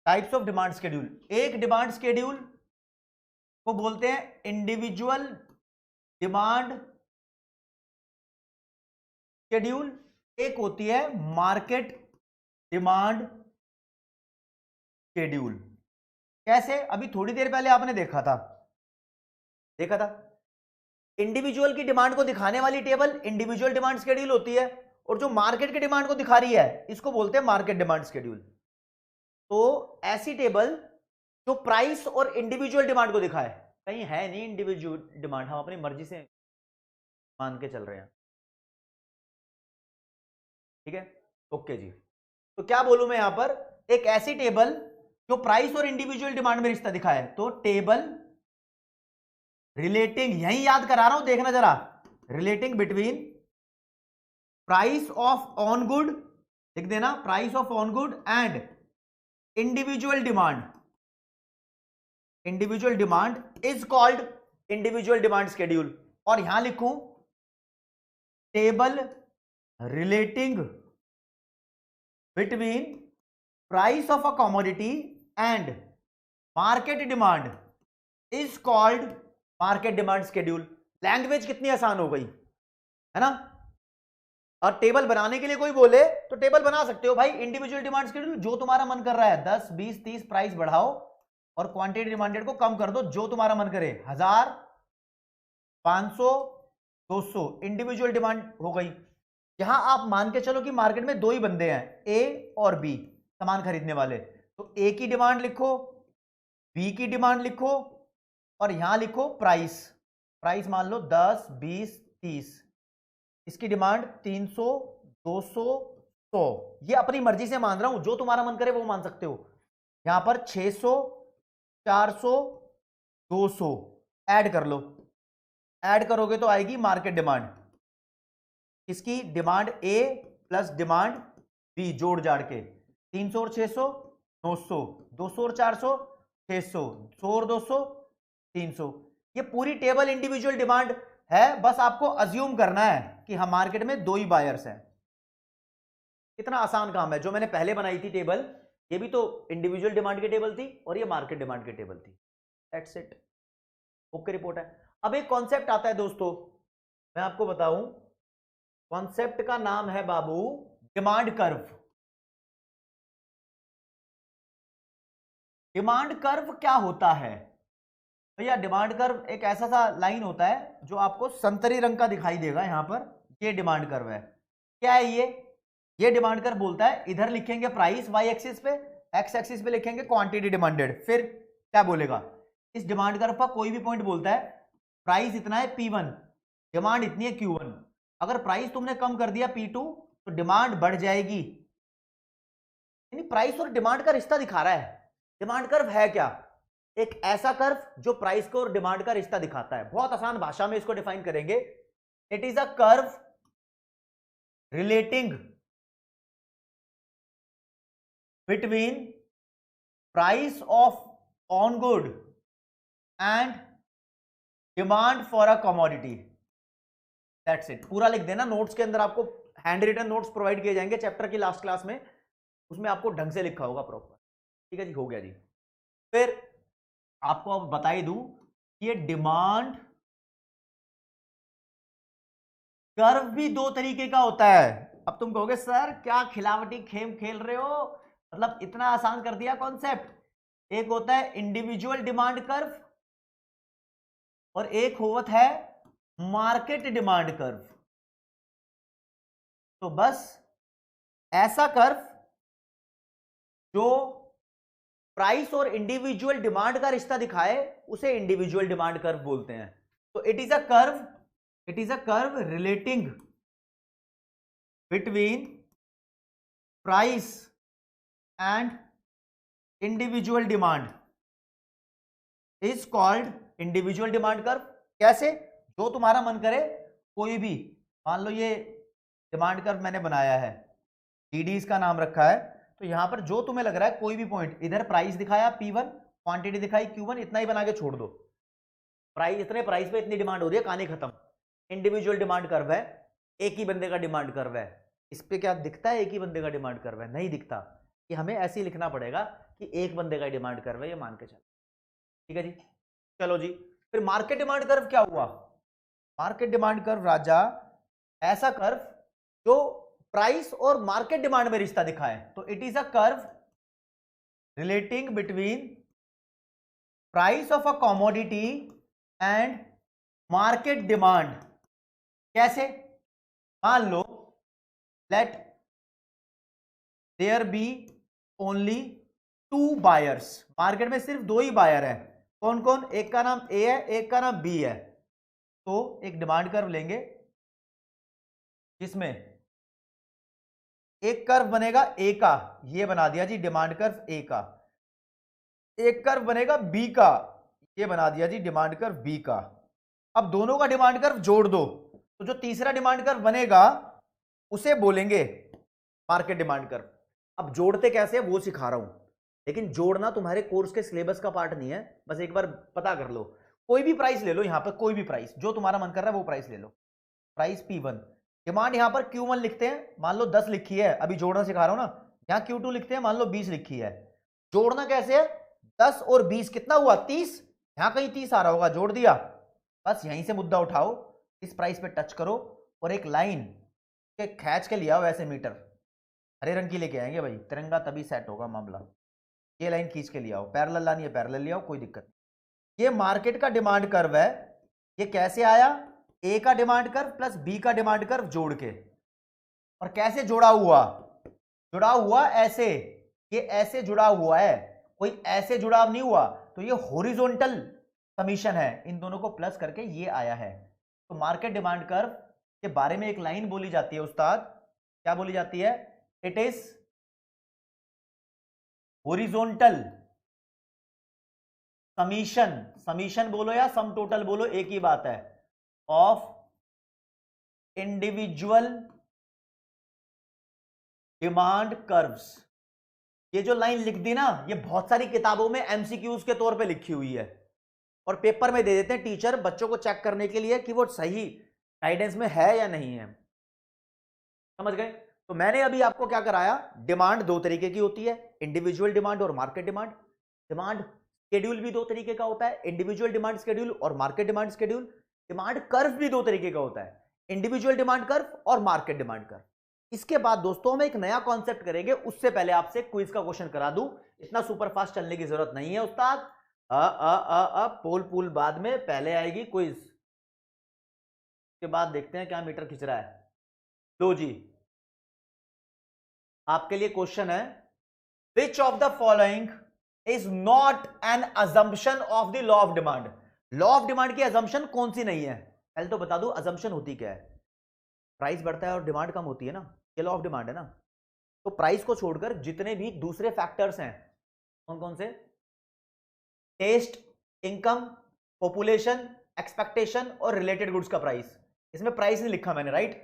टाइप्स ऑफ डिमांड शेड्यूल, एक डिमांड शेड्यूल को बोलते हैं इंडिविजुअल डिमांड शेड्यूल, एक होती है मार्केट डिमांड शेड्यूल। कैसे? अभी थोड़ी देर पहले आपने देखा था इंडिविजुअल की डिमांड को दिखाने वाली टेबल इंडिविजुअल डिमांड शेड्यूल होती है, और जो मार्केट की डिमांड को दिखा रही है इसको बोलते हैं मार्केट डिमांड शेड्यूल। तो ऐसी टेबल जो प्राइस और इंडिविजुअल डिमांड को दिखाए, कहीं है नहीं इंडिविजुअल डिमांड, हम अपनी मर्जी से मान के चल रहे हैं। ठीक है, ओके जी। तो क्या बोलूं मैं यहां पर, एक ऐसी टेबल जो प्राइस और इंडिविजुअल डिमांड में रिश्ता दिखाए, तो टेबल रिलेटिंग, यही याद करा रहा हूं देखना जरा, relating between price of on good, लिख देना price of on good and individual demand. Individual demand is called individual demand schedule. और यहां लिखूं table relating between price of a commodity and market demand is called market demand schedule. Language कितनी आसान हो गई है ना। और टेबल बनाने के लिए कोई बोले तो टेबल बना सकते हो भाई, इंडिविजुअल डिमांड शेड्यूल, जो तुम्हारा मन कर रहा है 10 20 30 प्राइस बढ़ाओ और क्वांटिटी डिमांडेड को कम कर दो, जो तुम्हारा मन करे, 1000 500 200 इंडिविजुअल डिमांड हो गई। यहां आप मान के चलो कि मार्केट में दो ही बंदे हैं, ए और बी, सामान खरीदने वाले। तो ए की डिमांड लिखो, बी की डिमांड लिखो, और यहां लिखो प्राइस। प्राइस मान लो 10, 20, 30। इसकी डिमांड 300, 200, 100। ये अपनी मर्जी से मान रहा हूं, जो तुम्हारा मन करे वो मान सकते हो। यहां पर 600, 400, 200 ऐड कर लो। ऐड करोगे तो आएगी मार्केट डिमांड। इसकी डिमांड ए प्लस डिमांड बी जोड़ जाड़ के 300 और 600 900, 200 और 400 600, 100 और 200 300। ये पूरी टेबल इंडिविजुअल डिमांड है, बस आपको अज्यूम करना है कि हम मार्केट में दो ही बायर्स हैं। कितना आसान काम है। जो मैंने पहले बनाई थी टेबल, ये भी तो इंडिविजुअल डिमांड की टेबल थी और ये मार्केट डिमांड की टेबल थी। दैट्स इट, ओके रिपोर्ट है। अब एक कॉन्सेप्ट आता है दोस्तों, मैं आपको बताऊं, कॉन्सेप्ट का नाम है बाबू डिमांड कर्व। डिमांड कर्व क्या होता है भैया? डिमांड कर्व एक ऐसा सा लाइन होता है जो आपको संतरी रंग का दिखाई देगा यहां पर। ये डिमांड कर्व है। क्या है ये डिमांड कर्व बोलता है, इधर लिखेंगे प्राइस वाई एक्सिस पे, एक्स एक्सिस पे लिखेंगे क्वांटिटी डिमांडेड। फिर क्या बोलेगा? इस डिमांड कर्व का कोई भी पॉइंट बोलता है प्राइस इतना है P1, डिमांड इतनी है Q1। अगर प्राइस तुमने कम कर दिया P2 तो डिमांड बढ़ जाएगी। यानी प्राइस और डिमांड का रिश्ता दिखा रहा है। डिमांड कर्व है क्या? एक ऐसा कर्व जो प्राइस को और डिमांड का रिश्ता दिखाता है। बहुत आसान भाषा में इसको डिफाइन करेंगे, it is a curve relating between price of on good and demand for a commodity. That's it. पूरा लिख देना, नोट्स के अंदर आपको हैंड रिटन नोट्स प्रोवाइड किए जाएंगे चैप्टर की लास्ट क्लास में, उसमें आपको ढंग से लिखा होगा प्रॉपर। ठीक है जी, हो गया जी। फिर आपको अब बता ही दूं, ये डिमांड कर्व भी दो तरीके का होता है। अब तुम कहोगे सर क्या खिलावटी खेम खेल रहे हो, मतलब इतना आसान कर दिया कॉन्सेप्ट। एक होता है इंडिविजुअल डिमांड कर्व और एक होता है मार्केट डिमांड कर्व। तो बस ऐसा कर्व जो प्राइस और इंडिविजुअल डिमांड का रिश्ता दिखाए उसे इंडिविजुअल डिमांड कर्व बोलते हैं। तो it is a curve relating between price and individual demand is called individual demand curve. कैसे? जो तुम्हारा मन करे, कोई भी, मान लो ये डिमांड कर्व मैंने बनाया है, डीडी इसका नाम रखा है, तो यहां पर जो तुम्हें लग रहा है कोई भी पॉइंट, इधर प्राइस दिखाया P1, क्वांटिटी दिखाई Q1, इतना ही बना के छोड़ दो। प्राइस इतने, प्राइस पे इतनी डिमांड हो रही है, कहानी खत्म। इंडिविजुअल डिमांड कर्व है, एक ही बंदे का डिमांड कर्व है। इस पे क्या दिखता है एक ही बंदे का डिमांड कर्व है? नहीं दिखता। कि हमें ऐसे ही लिखना पड़ेगा कि एक बंदे का डिमांड कर्व है, ये मान के चलो। ठीक है जी, चलो जी। फिर मार्केट डिमांड कर्व क्या हुआ? मार्केट डिमांड कर्व राजा ऐसा कर्व जो प्राइस और मार्केट डिमांड में रिश्ता दिखाए। तो it is a curve relating between price of a commodity and market demand. कैसे? मान लो let there be only two buyers. Market में सिर्फ दो ही बायर है। कौन कौन? एक का नाम ए है, एक का नाम बी है। तो एक डिमांड कर्व लेंगे जिसमें एक कर्व बनेगा ए का, ये बना दिया जी डिमांड कर्व ए का। एक कर्व बनेगा बी का, ये बना दिया जी डिमांड कर्व बी का। अब दोनों का डिमांड कर्व जोड़ दो, तो जो तीसरा डिमांड कर्व बनेगा उसे बोलेंगे मार्केट डिमांड कर्व। अब जोड़ते कैसे है वो सिखा रहा हूं, लेकिन जोड़ना तुम्हारे कोर्स के सिलेबस का पार्ट नहीं है, बस एक बार पता कर लो। कोई भी प्राइस ले लो, यहां पर कोई भी प्राइस जो तुम्हारा मन कर रहा है वो प्राइस ले लो। प्राइस P1, डिमांड यहां पर Q1 लिखते हैं, मान लो 10 लिखी है, अभी जोड़ना सिखा रहा हूं ना। यहां Q2 लिखते हैं, मान लो 20 लिखी है। जोड़ना कैसे है? 10 और 20 कितना हुआ? 30। यहां कहीं 30 आ रहा होगा, जोड़ दिया। बस यहीं से मुद्दा उठाओ, इस प्राइस पे टच करो और एक लाइन के खींच के लिया वैसे मीटर हरे रंग की लेके आएंगे भाई, तिरंगा तभी सेट होगा मामला। ये लाइन खींच के लिया आओ, पैरेलल लानी है पैरेलल ले आओ, कोई दिक्कत नहीं। ये मार्केट का डिमांड कर्व है। ये कैसे आया? ए का डिमांड कर्व प्लस बी का डिमांड कर्व जोड़ के। और कैसे जुड़ा हुआ? जुड़ा हुआ ऐसे, ये ऐसे जुड़ा हुआ है, कोई ऐसे जुड़ाव नहीं हुआ, तो ये हॉरिजॉन्टल समीशन है, इन दोनों को प्लस करके ये आया है। तो मार्केट डिमांड कर्व के बारे में एक लाइन बोली जाती है उस्ताद, क्या बोली जाती है? It is horizontal summation, summation बोलो या सम टोटल बोलो, एक ही बात है, ऑफ इंडिविजुअल डिमांड कर्व्स। ये जो लाइन लिख दी ना, ये बहुत सारी किताबों में एमसीक्यूज के तौर पे लिखी हुई है और पेपर में दे देते हैं टीचर बच्चों को चेक करने के लिए कि वो सही गाइडेंस में है या नहीं है। समझ गए? तो मैंने अभी आपको क्या कराया, डिमांड दो तरीके की होती है, इंडिविजुअल डिमांड और मार्केट डिमांड। डिमांड शेड्यूल भी दो तरीके का होता है, इंडिविजुअल डिमांड शेड्यूल और market demand schedule. Demand curve भी दो तरीके का होता है, इंडिविजुअल डिमांड कर्व और मार्केट डिमांड कर्व। इसके बाद दोस्तों हम एक नया कॉन्सेप्ट करेंगे, उससे पहले आपसे क्विज का क्वेश्चन करा दूं, इतना सुपर फास्ट चलने की जरूरत नहीं है उस्ताद। पोल पूल बाद में, पहले आएगी क्विज, के बाद देखते हैं क्या मीटर खिंच रहा है। लो जी, आपके लिए क्वेश्चन है, which of the following is not an assumption of the law of demand? Law of demand की अजम्पशन कौन सी नहीं है? पहले तो बता दूं अजम्पशन होती क्या है। प्राइस बढ़ता है और डिमांड कम होती है ना, ये लॉ ऑफ डिमांड है ना। तो प्राइस को छोड़कर जितने भी दूसरे फैक्टर्स हैं, कौन कौन से? टेस्ट, इनकम, पॉपुलेशन, एक्सपेक्टेशन और रिलेटेड गुड्स का प्राइस। इसमें प्राइस नहीं लिखा मैंने, राइट?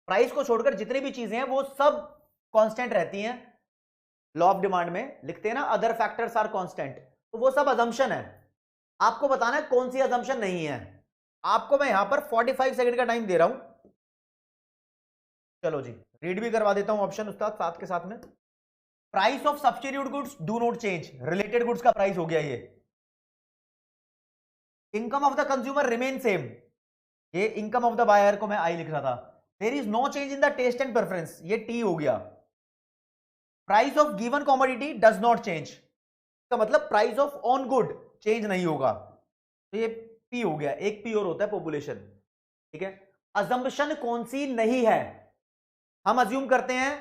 प्राइस को छोड़कर जितनी भी चीजें हैं वो सब कांस्टेंट रहती हैं। लॉ ऑफ डिमांड में लिखते हैं ना, अदर फैक्टर्स आर कांस्टेंट, तो वो सब अजम्पशन है। आपको बताना है कौन सी अजम्पशन नहीं है। आपको मैं यहां पर 45 सेकंड का टाइम दे रहा हूं। चलो जी, रीड भी करवा देता हूं ऑप्शन उस्ताद साथ के साथ में। Price of substitute goods do not change, related goods का प्राइस हो गया ये। Income of the consumer remain same, ये इनकम ऑफ द बायर को मैं आई लिख रहा था। There is no change in the taste and preference, ये टी हो गया। Price of given commodity does not change, इसका मतलब price of on good change नहीं होगा, तो ये पी हो गया। एक पी और होता है पॉपुलेशन, ठीक है। अजम्पशन कौन सी नहीं है? हम अज्यूम करते हैं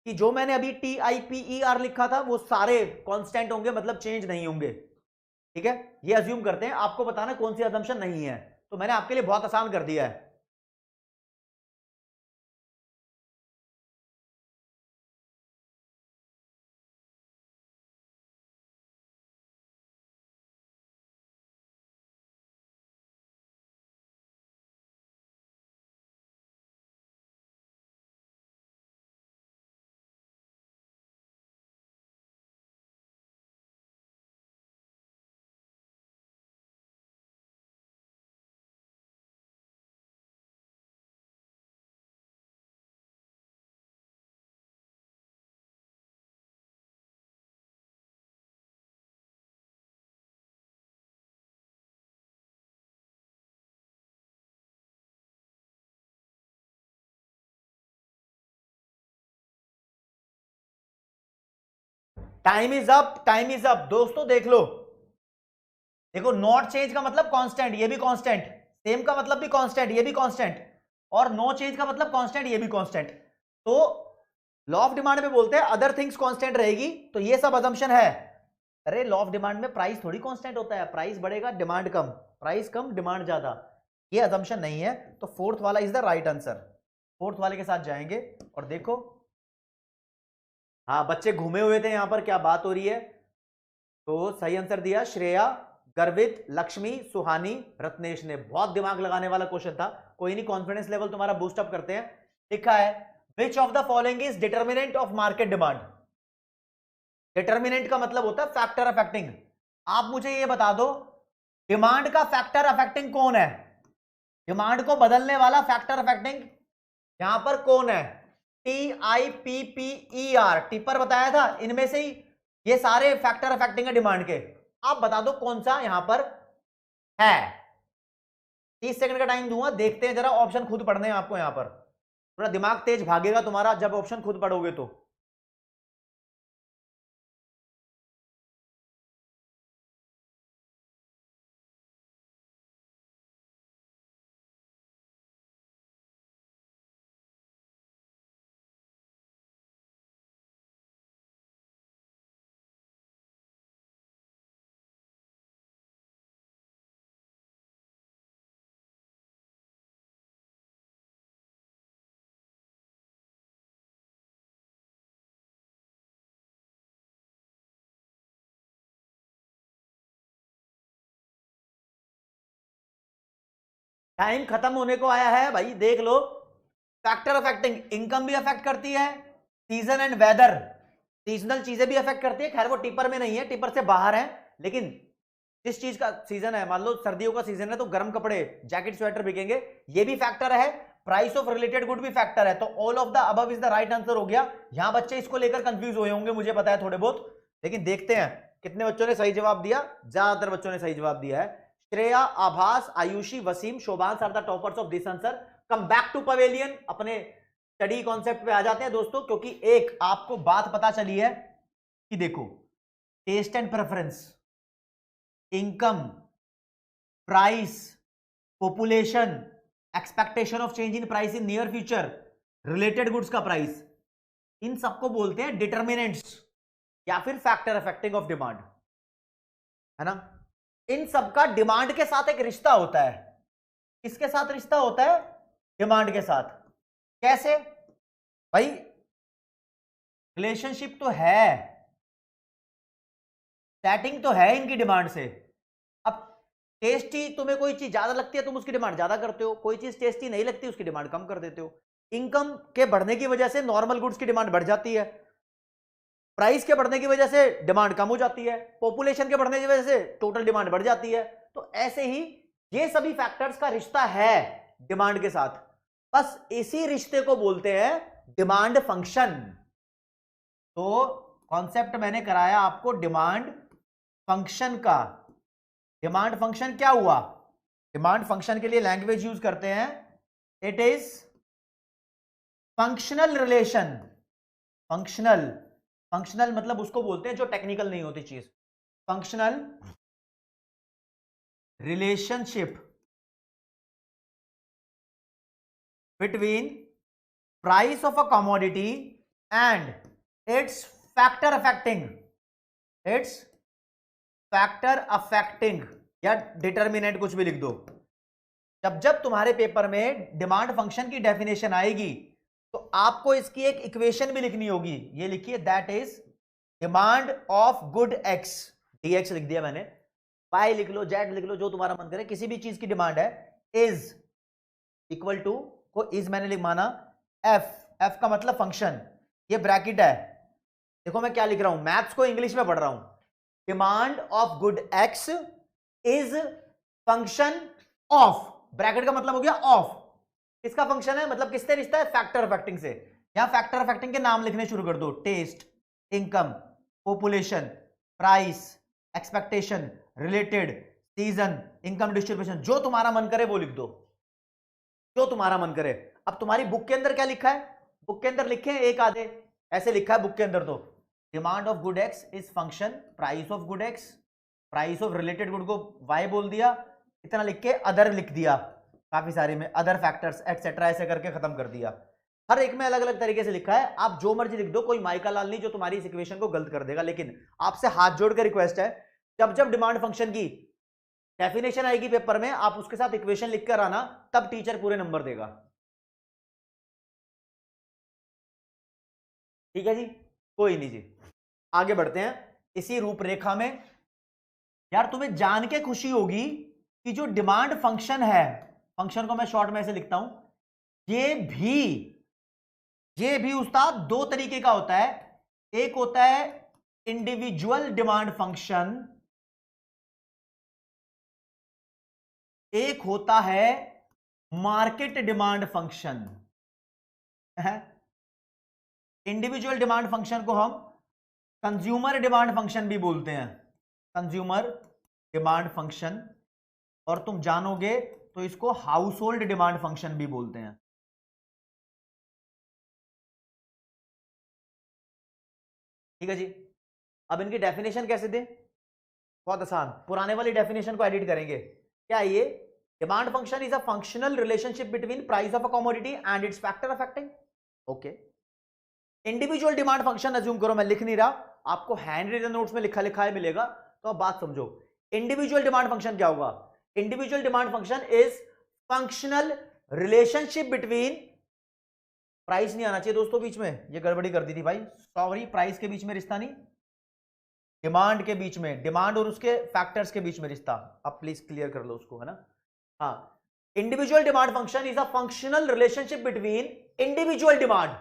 कि जो मैंने अभी T I P E R लिखा था वो सारे कांस्टेंट होंगे, मतलब चेंज नहीं होंगे, ठीक है। ये अज्यूम करते हैं, आपको बताना कौन सी अजम्पशन नहीं है, तो मैंने आपके लिए बहुत आसान कर दिया है। Time is up, time is up दोस्तों, देख लो। देखो, नॉट चेंज का मतलब कांस्टेंट, ये भी कांस्टेंट, सेम का मतलब भी कांस्टेंट, ये भी कांस्टेंट, और नो चेंज का मतलब कांस्टेंट, ये भी कांस्टेंट। तो लॉ ऑफ डिमांड में बोलते हैं अदर थिंग्स कांस्टेंट रहेगी, तो ये सब अजम्पशन है। अरे लॉ ऑफ डिमांड में प्राइस थोड़ी कांस्टेंट होता है, प्राइस बढ़ेगा डिमांड कम, प्राइस कम डिमांड ज्यादा, ये अजम्पशन नहीं है। तो फोर्थ वाला is the right answer, fourth वाले के साथ जाएंगे। और देखो, हाँ बच्चे घूमे हुए थे यहां पर, क्या बात हो रही है। तो सही आंसर दिया श्रेया, गर्वित, लक्ष्मी, सुहानी, रत्नेश ने। बहुत दिमाग लगाने वाला क्वेश्चन था, कोई नहीं, कॉन्फिडेंस लेवल तुम्हारा बूस्ट अप करते हैं। लिखा है, which of the following is determinant of market demand? Determinant का मतलब होता है फैक्टर अफेक्टिंग। आप मुझे ये बता दो, डिमांड का फैक्टर अफेक्टिंग कौन है? डिमांड को बदलने वाला फैक्टर अफेक्टिंग यहां पर कौन है? T I P P E R, tipper बताया था, इनमें से ही ये सारे फैक्टर अफेक्टिंग है डिमांड के। आप बता दो कौन सा यहां पर है। 30 सेकंड का टाइम दूंगा, देखते हैं जरा, ऑप्शन खुद पढ़ने हैं आपको यहां पर, थोड़ा दिमाग तेज भागेगा तुम्हारा जब ऑप्शन खुद पढ़ोगे तो। टाइम खत्म होने को आया है भाई, देख लो। फैक्टर अफेक्टिंग इनकम भी अफेक्ट करती है, सीजन एंड वेदर, सीजनल चीजें भी अफेक्ट करती है। खैर वो टिपर में नहीं है, टिपर से बाहर है, लेकिन जिस चीज का सीजन है, मान लो सर्दियों का सीजन है तो गर्म कपड़े, जैकेट स्वेटर बिकेंगे, ये भी फैक्टर है। प्राइस ऑफ रिलेटेड गुड भी फैक्टर है। तो all of the above is the right answer हो गया। यहां बच्चे इसको लेकर कंफ्यूज हुए होंगे, मुझे पता है थोड़े बहुत, लेकिन देखते हैं कितने बच्चों ने सही जवाब दिया। ज्यादातर बच्चों ने सही जवाब दिया है। Shreya, Abhas, Ayushi, Wasim, Shobhans are the toppers of this answer. Come back to pavilion, अपने स्टडी कॉन्सेप्ट पे आ जाते हैं दोस्तों, क्योंकि एक आपको बात पता चली है कि देखो, taste and preference, income, price, population, expectation of change in price in near future, related goods का प्राइस, इन सबको बोलते हैं डिटर्मिनेंट्स या फिर फैक्टर अफेक्टिंग ऑफ डिमांड, है ना। इन सबका डिमांड के साथ एक रिश्ता होता है। किसके साथ रिश्ता होता है? डिमांड के साथ। कैसे भाई? रिलेशनशिप तो है, सेटिंग तो है इनकी डिमांड से। अब टेस्टी तुम्हें कोई चीज ज्यादा लगती है, तुम उसकी डिमांड ज्यादा करते हो, कोई चीज टेस्टी नहीं लगती, उसकी डिमांड कम कर देते हो। इनकम के बढ़ने की वजह से नॉर्मल गुड्स की डिमांड बढ़ जाती है, प्राइस के बढ़ने की वजह से डिमांड कम हो जाती है, पॉपुलेशन के बढ़ने की वजह से टोटल डिमांड बढ़ जाती है। तो ऐसे ही ये सभी फैक्टर्स का रिश्ता है डिमांड के साथ, बस इसी रिश्ते को बोलते हैं डिमांड फंक्शन। तो कॉन्सेप्ट मैंने कराया आपको डिमांड फंक्शन का। डिमांड फंक्शन क्या हुआ? डिमांड फंक्शन के लिए लैंग्वेज यूज करते हैं, it is functional relation. Functional, functional मतलब उसको बोलते हैं जो टेक्निकल नहीं होती चीज। Functional relationship between price of a commodity and it's factor affecting, it's factor affecting या डिटर्मिनेंट, कुछ भी लिख दो। जब जब तुम्हारे पेपर में डिमांड फंक्शन की डेफिनेशन आएगी तो आपको इसकी एक इक्वेशन भी लिखनी होगी। ये लिखिए, that is demand of good X, DX लिख दिया मैंने, वाई लिख लो, जेड लिख लो, जो तुम्हारा मन करे, किसी भी चीज की डिमांड है, इज इक्वल टू, को इज मैंने लिख माना, एफ, एफ का मतलब फंक्शन, ये ब्रैकेट है। देखो मैं क्या लिख रहा हूं, मैथ्स को इंग्लिश में पढ़ रहा हूं। Demand of good x is function of, bracket का मतलब हो गया ऑफ, किसका फंक्शन है, मतलब किससे रिश्ता है, फैक्टर अफेक्टिंग से। यहां फैक्टर अफेक्टिंग के नाम लिखने शुरू कर दो, taste, income, population, price, expectation, related, season, income distribution, जो तुम्हारा मन करे वो लिख दो, जो तुम्हारा मन करे। अब तुम्हारी बुक के अंदर क्या लिखा है? बुक के अंदर लिखे हैं एक आधे, ऐसे लिखा है बुक के अंदर, तो demand of good x is function price of good x, price of related good को वाई बोल दिया, इतना लिख के अदर लिख दिया, काफी सारे में अदर फैक्टर्स एक्सेट्रा ऐसे करके खत्म कर दिया। हर एक में अलग अलग तरीके से लिखा है, आप जो मर्जी लिख दो, कोई माइका लाल नहीं जो तुम्हारी इस इक्वेशन को गलत कर देगा। लेकिन आपसे हाथ जोड़ कर रिक्वेस्ट है, जब जब डिमांड फंक्शन की डेफिनेशन आएगी पेपर में, आप उसके साथ इक्वेशन लिख कर आना, तब टीचर पूरे नंबर देगा। ठीक है जी, कोई नहीं जी, आगे बढ़ते हैं इसी रूपरेखा में। यार तुम्हें जान के खुशी होगी कि जो डिमांड फंक्शन है, फंक्शन को मैं शॉर्ट में ऐसे लिखता हूं, ये भी उस्ताद दो तरीके का होता है। एक होता है इंडिविजुअल डिमांड फंक्शन, एक होता है market demand function. Individual demand function को हम कंज्यूमर डिमांड फंक्शन भी बोलते हैं, कंज्यूमर डिमांड फंक्शन, और तुम जानोगे तो इसको हाउस होल्ड डिमांड फंक्शन भी बोलते हैं। ठीक है जी, अब इनकी डेफिनेशन कैसे दें? बहुत आसान, पुराने वाली डेफिनेशन को एडिट करेंगे। क्या है ये? Demand function is a functional relationship between price of a commodity and it's factor affecting. Okay, individual demand function assume करो, मैं लिख नहीं रहा, आपको हैंड रिटन नोट्स में लिखा लिखा है मिलेगा, तो अब बात समझो। इंडिविजुअल डिमांड फंक्शन क्या होगा? Individual demand function is functional relationship between, price नहीं आना चाहिए दोस्तों बीच में, ये गड़बड़ी कर दी थी भाई, सॉरी, प्राइस के बीच में रिश्ता नहीं, डिमांड के बीच में, डिमांड और उसके फैक्टर्स के बीच में रिश्ता। अब प्लीज क्लियर कर लो उसको, है ना। हाँ, individual demand function is a functional relationship between individual demand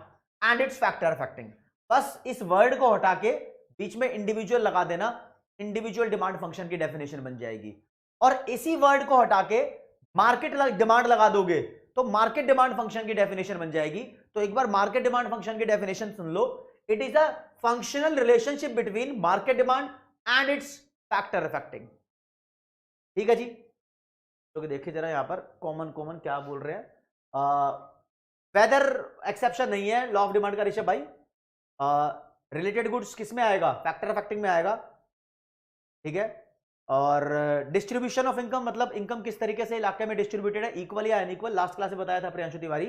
and it's factor affecting. बस इस वर्ड को हटा के बीच में इंडिविजुअल लगा देना, इंडिविजुअल डिमांड फंक्शन की डेफिनेशन बन जाएगी। और इसी वर्ड को हटा के मार्केट डिमांड लगा दोगे तो मार्केट डिमांड फंक्शन की डेफिनेशन बन जाएगी। तो एक बार मार्केट डिमांड फंक्शन की definition soon low, it is a functional relationship between market demand and it's factor affecting. ठीक है जी, तो देखिए जरा यहां पर कॉमन कॉमन क्या बोल रहे हैं। वेदर एक्सेप्शन नहीं है लॉ ऑफ डिमांड का ऋषभ भाई। रिलेटेड गुड्स किस में आएगा? फैक्टर अफेक्टिंग में आएगा। ठीक है, और डिस्ट्रीब्यूशन ऑफ इनकम मतलब इनकम किस तरीके से इलाके में डिस्ट्रीब्यूटेड है, इक्वल या अनइक्वल, लास्ट क्लास में बताया था Priyanshu Tiwari.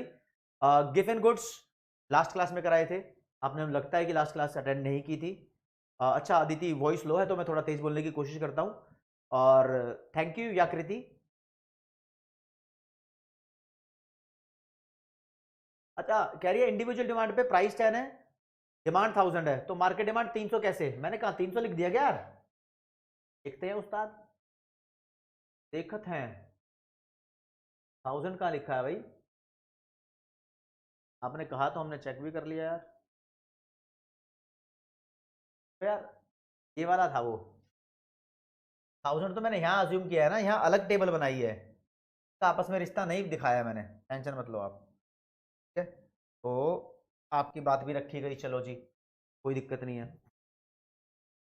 Given goods last class में कराए थे आपने, लगता है कि लास्ट क्लास अटेंड नहीं की थी। अच्छा अदिति वॉइस लो है तो मैं थोड़ा तेज बोलने की कोशिश करता हूं। और थैंक यू याकृति। अच्छा कह रही है इंडिविजुअल डिमांड पे प्राइस 10 है, डिमांड 1000 है, तो मार्केट डिमांड 300 कैसे? मैंने कहा 300 लिख दिया क्या यार? देखते हैं उस्ताद, देखत हैं 1000 कहां लिखा है भाई? आपने कहा तो हमने चेक भी कर लिया यार। तो यार ये वाला था वो 1000, तो मैंने यहां अज्यूम किया है ना, यहां अलग टेबल बनाई है, तो आपस में रिश्ता नहीं दिखाया मैंने, टेंशन मत लो आप। ठीक है, तो आपकी बात भी रखी गई, चलो जी कोई दिक्कत नहीं है।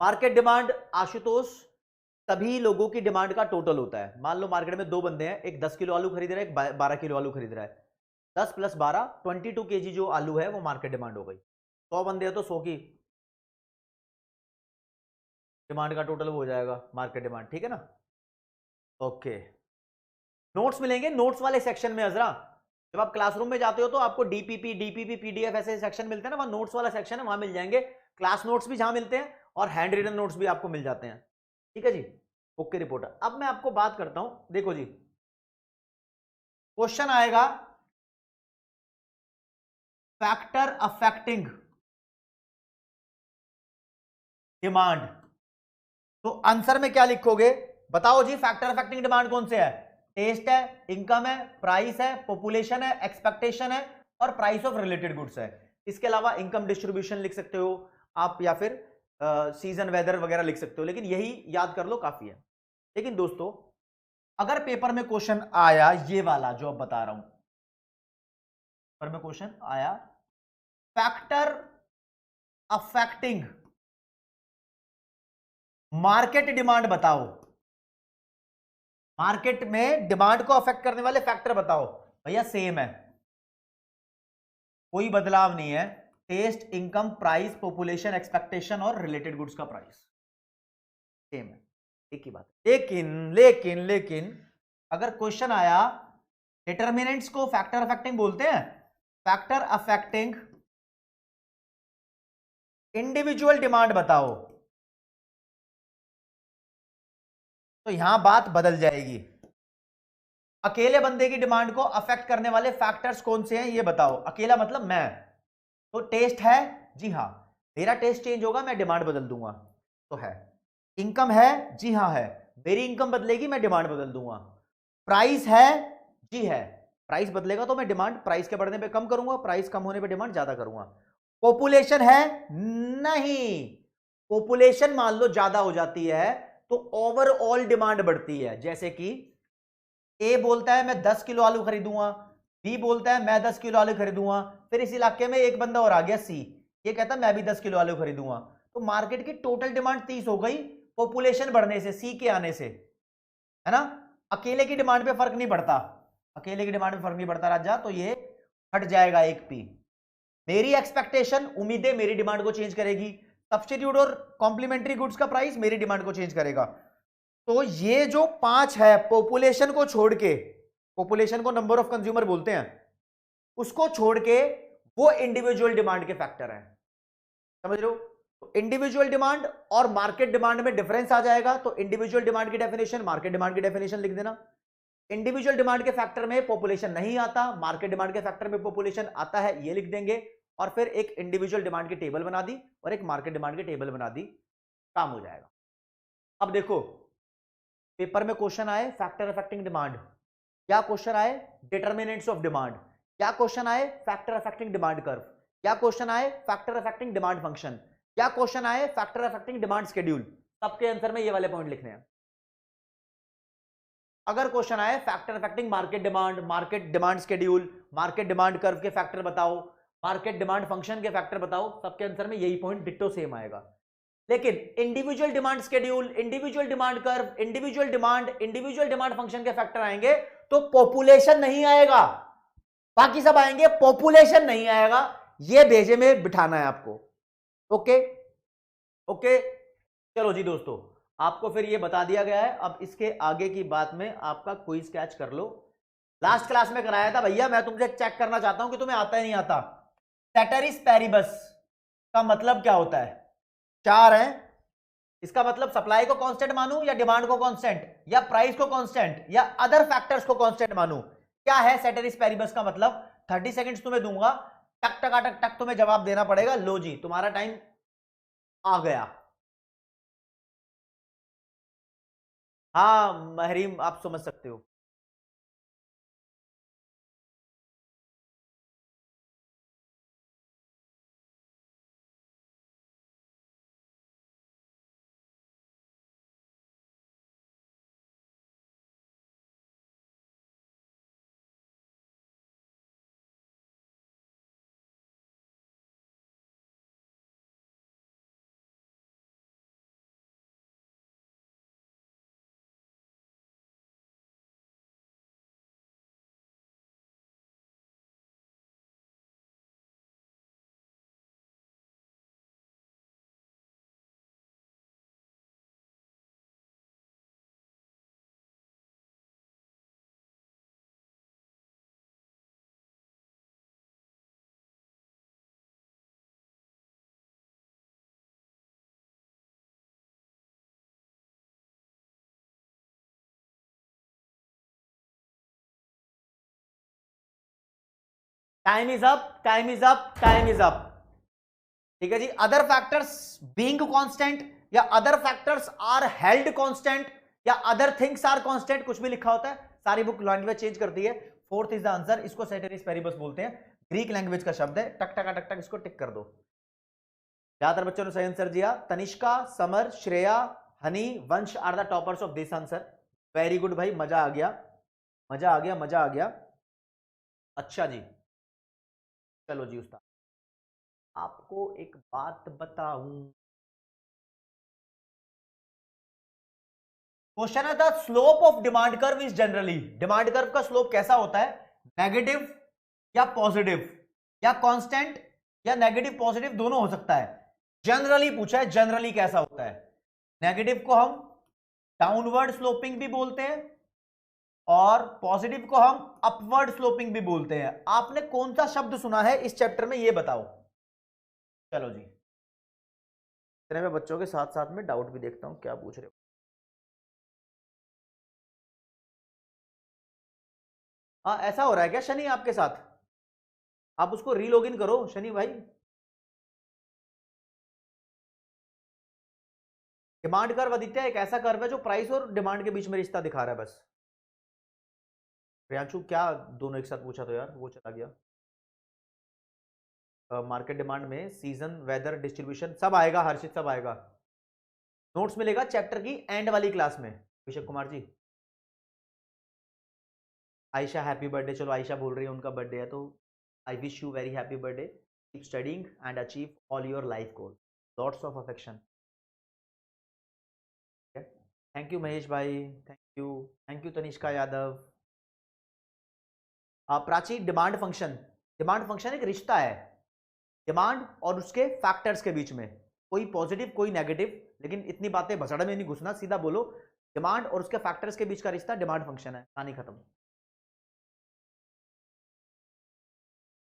मार्केट डिमांड आशुतोष सभी लोगों की डिमांड का टोटल होता है। मान लो मार्केट में दो बंदे हैं, एक 10 किलो आलू खरीद रहा है, एक 12 किलो आलू खरीद रहा है, 10 + 12 22 kg जो आलू है वो मार्केट डिमांड हो गई। 100 बंदे हैं तो 100 की डिमांड का टोटल हो जाएगा मार्केट डिमांड। ठीक है ना? ओके, नोट्स मिलेंगे नोट्स वाले सेक्शन में। अजरा जब आप क्लासरूम में जाते हो तो आपको डीपीपी पीडीएफ ऐसे सेक्शन मिलते हैं ना, वहां नोट्स वाला सेक्शन है, वहां मिल जाएंगे। क्लास नोट्स भी जहां मिलते हैं और हैंड रिटन नोट्स भी आपको मिल जाते हैं। ठीक है जी, ओके रिपोर्टर। अब मैं आपको बात करता हूं, देखो जी क्वेश्चन आएगा फैक्टर अफेक्टिंग डिमांड, तो आंसर में क्या लिखोगे? बताओ जी, फैक्टर अफेक्टिंग डिमांड कौन से है? टेस्ट है, इनकम है, प्राइस है, पॉपुलेशन है, एक्सपेक्टेशन है, और प्राइस ऑफ रिलेटेड गुड्स है। इसके अलावा इनकम डिस्ट्रीब्यूशन लिख सकते हो आप, या फिर सीजन वेदर वगैरह लिख सकते हो, लेकिन यही याद कर लो काफी है। लेकिन दोस्तों अगर पेपर में क्वेश्चन आया ये वाला जो अब बता रहा हूं, पेपर में क्वेश्चन आया फैक्टर अफेक्टिंग मार्केट डिमांड बताओ, मार्केट में डिमांड को अफेक्ट करने वाले फैक्टर बताओ, भैया सेम है, कोई बदलाव नहीं है। Taste, income, price, population, expectation और रिलेटेड गुड्स का प्राइस सेम है, एक ही बात। लेकिन लेकिन लेकिन अगर क्वेश्चन आया डिटर्मिनेंट्स को फैक्टर अफेक्टिंग बोलते हैं, फैक्टर अफेक्टिंग इंडिविजुअल डिमांड बताओ, तो यहां बात बदल जाएगी। अकेले बंदे की डिमांड को अफेक्ट करने वाले फैक्टर्स कौन से हैं ये बताओ। अकेला मतलब मैं, तो टेस्ट है, जी हां, मेरा टेस्ट चेंज होगा मैं डिमांड बदल दूंगा, तो है। इनकम है, जी हां है, मेरी इनकम बदलेगी मैं डिमांड बदल दूंगा। प्राइस है, जी है, प्राइस बदलेगा तो मैं डिमांड प्राइस के बढ़ने पे कम करूंगा, प्राइस कम होने पे डिमांड ज्यादा करूंगा। पॉपुलेशन है, नहीं, पॉपुलेशन मान लो ज्यादा हो जाती है तो ओवरऑल डिमांड बढ़ती है। जैसे कि ए बोलता है मैं 10 किलो आलू खरीदूंगा, बी बोलता है मैं 10 किलो आलू खरीदूंगा, फिर इस इलाके में एक बंदा और आ गया सी, ये कहता है मैं भी 10 किलो आलू खरीदूंगा, तो मार्केट की टोटल डिमांड 30 हो गई पॉपुलेशन बढ़ने से, सी के आने से, है ना? अकेले की डिमांड पे फर्क नहीं पड़ता, अकेले की डिमांड पे फर्क नहीं पड़ता राजा, तो ये हट जाएगा एक पी। मेरी एक्सपेक्टेशन, उम्मीदें मेरी डिमांड को चेंज करेगी, सब्स्टिट्यूट और कॉम्प्लीमेंट्री गुड्स का प्राइस मेरी डिमांड को चेंज करेगा। तो ये जो 5 है, पॉपुलेशन को छोड़ के, पॉपुलेशन को नंबर ऑफ कंज्यूमर बोलते हैं, उसको छोड़ के वो इंडिविजुअल डिमांड के फैक्टर हैं, समझ रहे हो? तो इंडिविजुअल डिमांड और मार्केट डिमांड में डिफरेंस आ जाएगा, तो इंडिविजुअल डिमांड की डेफिनेशन, मार्केट डिमांड की डेफिनेशन लिख देना। इंडिविजुअल डिमांड के फैक्टर में पॉपुलेशन नहीं आता, मार्केट डिमांड के फैक्टर में पॉपुलेशन आता है, ये लिख देंगे। और फिर एक इंडिविजुअल डिमांड की टेबल बना दी और एक मार्केट डिमांड की टेबल बना दी, काम हो जाएगा। अब देखो पेपर में क्वेश्चन आए फैक्टर अफेक्टिंग डिमांड, या क्वेश्चन आए डिटर्मिनेंट्स ऑफ डिमांड, या क्वेश्चन आए फैक्टर अफेक्टिंग डिमांड कर्व, या क्वेश्चन आए फैक्टर अफेक्टिंग डिमांड फंक्शन, या क्वेश्चन आए फैक्टर अफेक्टिंग डिमांड शेड्यूल, सबके आंसर में ये वाले पॉइंट लिखने हैं। अगर क्वेश्चन आए factor affecting market demand schedule, market demand curve के फैक्टर बताओ, मार्केट डिमांड फंक्शन के फैक्टर बताओ, सबके आंसर में यही पॉइंट डिट्टो सेम आएगा। लेकिन individual demand schedule, individual demand curve, individual demand function के फैक्टर आएंगे तो पॉपुलेशन नहीं आएगा, बाकी सब आएंगे, पॉपुलेशन नहीं आएगा। ये भेजे में बिठाना है आपको। ओके ओके, चलो जी दोस्तों, आपको फिर ये बता दिया गया है। अब इसके आगे की बात में आपका क्विज कैच कर लो। लास्ट क्लास में कराया था भैया, मैं तुमसे चेक करना चाहता हूं कि तुम्हें आता है नहीं आता। सेटेरिस पैरिबस का मतलब क्या होता है? चार है, इसका मतलब सप्लाई को कांस्टेंट मानूं या डिमांड को कांस्टेंट, या प्राइस को कांस्टेंट, या अदर फैक्टर्स को कांस्टेंट मानूं? क्या है सेटेरिस पैरिबस का मतलब? 30 सेकंड्स तुम्हें दूंगा, टक टक टक टक तुम्हें जवाब देना पड़ेगा। लो जी, तुम्हारा टाइम आ गया। हाँ महरीम, आप समझ सकते हो। Time is up, time is up, time is up. ठीक है जी। अदर फैक्टर्स बीइंग कांस्टेंट, या other factors are held constant, या अदर थिंग्स आर कांस्टेंट, कुछ भी लिखा होता है। सारी बुक लैंग्वेज चेंज करती है। Fourth is the answer. इसको सेटेरिस पैरिबस बोलते हैं, ग्रीक लैंग्वेज का शब्द है। टक टक टक टक इसको टिक कर दो। ज्यादातर बच्चों ने सही आंसर दिया। Tanishka, summer, Shreya, Honey, Vansh are the toppers of this answer. Very good भाई, मजा आ गया, मजा आ गया, मजा आ गया। अच्छा जी, चलो जी उस्ताद, आपको एक बात बताऊं। क्वेश्चन है the slope of demand curve is generally, demand curve का स्लोप कैसा होता है? नेगेटिव या पॉजिटिव, या कांस्टेंट, या नेगेटिव पॉजिटिव दोनों हो सकता है। जनरली पूछा है, जनरली कैसा होता है? नेगेटिव को हम डाउनवर्ड स्लोपिंग भी बोलते हैं, और पॉजिटिव को हम अपवर्ड स्लोपिंग भी बोलते हैं। आपने कौन सा शब्द सुना है इस चैप्टर में, ये बताओ। चलो जी, इतने में बच्चों के साथ साथ में डाउट भी देखता हूं क्या पूछ रहे हो। हाँ, ऐसा हो रहा है क्या शनि आपके साथ? आप उसको रीलॉगिन करो शनि भाई। डिमांड कर्व आदित्य एक ऐसा कर्व है जो प्राइस और डिमांड के बीच में रिश्ता दिखा रहा है बस। प्रियांशु क्या दोनों एक साथ पूछा तो यार, वो चला गया। मार्केट डिमांड में सीजन, वेदर, डिस्ट्रीब्यूशन सब आएगा हर्षित, सब आएगा। नोट्स मिलेगा चैप्टर की एंड वाली क्लास में। Abhishek Kumar ji, Ayesha happy birthday. चलो आयशा बोल रही है उनका बर्थडे है, तो I wish you very happy birthday. Keep studying and achieve all your life goal. Lots of affection. Thank you Mahesh भाई, thank you Tanishka Yadav. Prachi, demand function, demand function एक रिश्ता है डिमांड और उसके फैक्टर्स के बीच में, कोई पॉजिटिव कोई नेगेटिव। लेकिन इतनी बातें भसड़ में नहीं घुसना, सीधा बोलो डिमांड और उसके फैक्टर्स के बीच का रिश्ता डिमांड फंक्शन है, कहानी खत्म।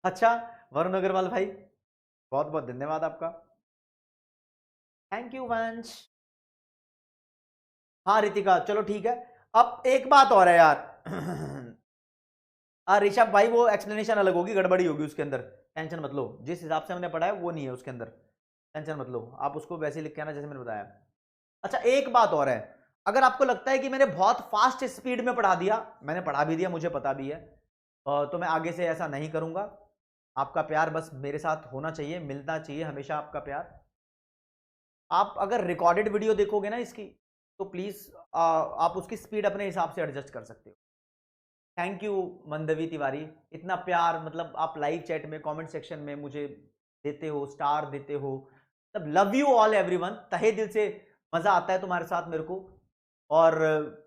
अच्छा, वरुण अग्रवाल भाई, बहुत बहुत धन्यवाद आपका। थैंक यू वंश। हाँ रितिका, चलो ठीक है। अब एक बात और है यार ऋषभ भाई, वो एक्सप्लेनेशन अलग होगी, गड़बड़ी होगी उसके अंदर, टेंशन मत लो। जिस हिसाब से हमने पढ़ा है वो नहीं है उसके अंदर, टेंशन मत लो। आप उसको वैसे लिख के आना जैसे मैंने बताया। अच्छा एक बात और है, अगर आपको लगता है कि मैंने बहुत फास्ट स्पीड में पढ़ा दिया, मैंने पढ़ा भी दिया, मुझे पता भी है, तो मैं आगे से ऐसा नहीं करूंगा। आपका प्यार बस मेरे साथ होना चाहिए, मिलना चाहिए हमेशा आपका प्यार। आप अगर रिकॉर्डेड वीडियो देखोगे ना इसकी, तो प्लीज आप उसकी स्पीड अपने हिसाब से एडजस्ट कर सकते हो। थैंक यू मंदवी तिवारी, इतना प्यार, मतलब आप लाइव चैट में कमेंट सेक्शन में मुझे देते हो, स्टार देते हो, मतलब लव यू ऑल एवरीवन, तहे दिल से मजा आता है तुम्हारे साथ मेरे को। और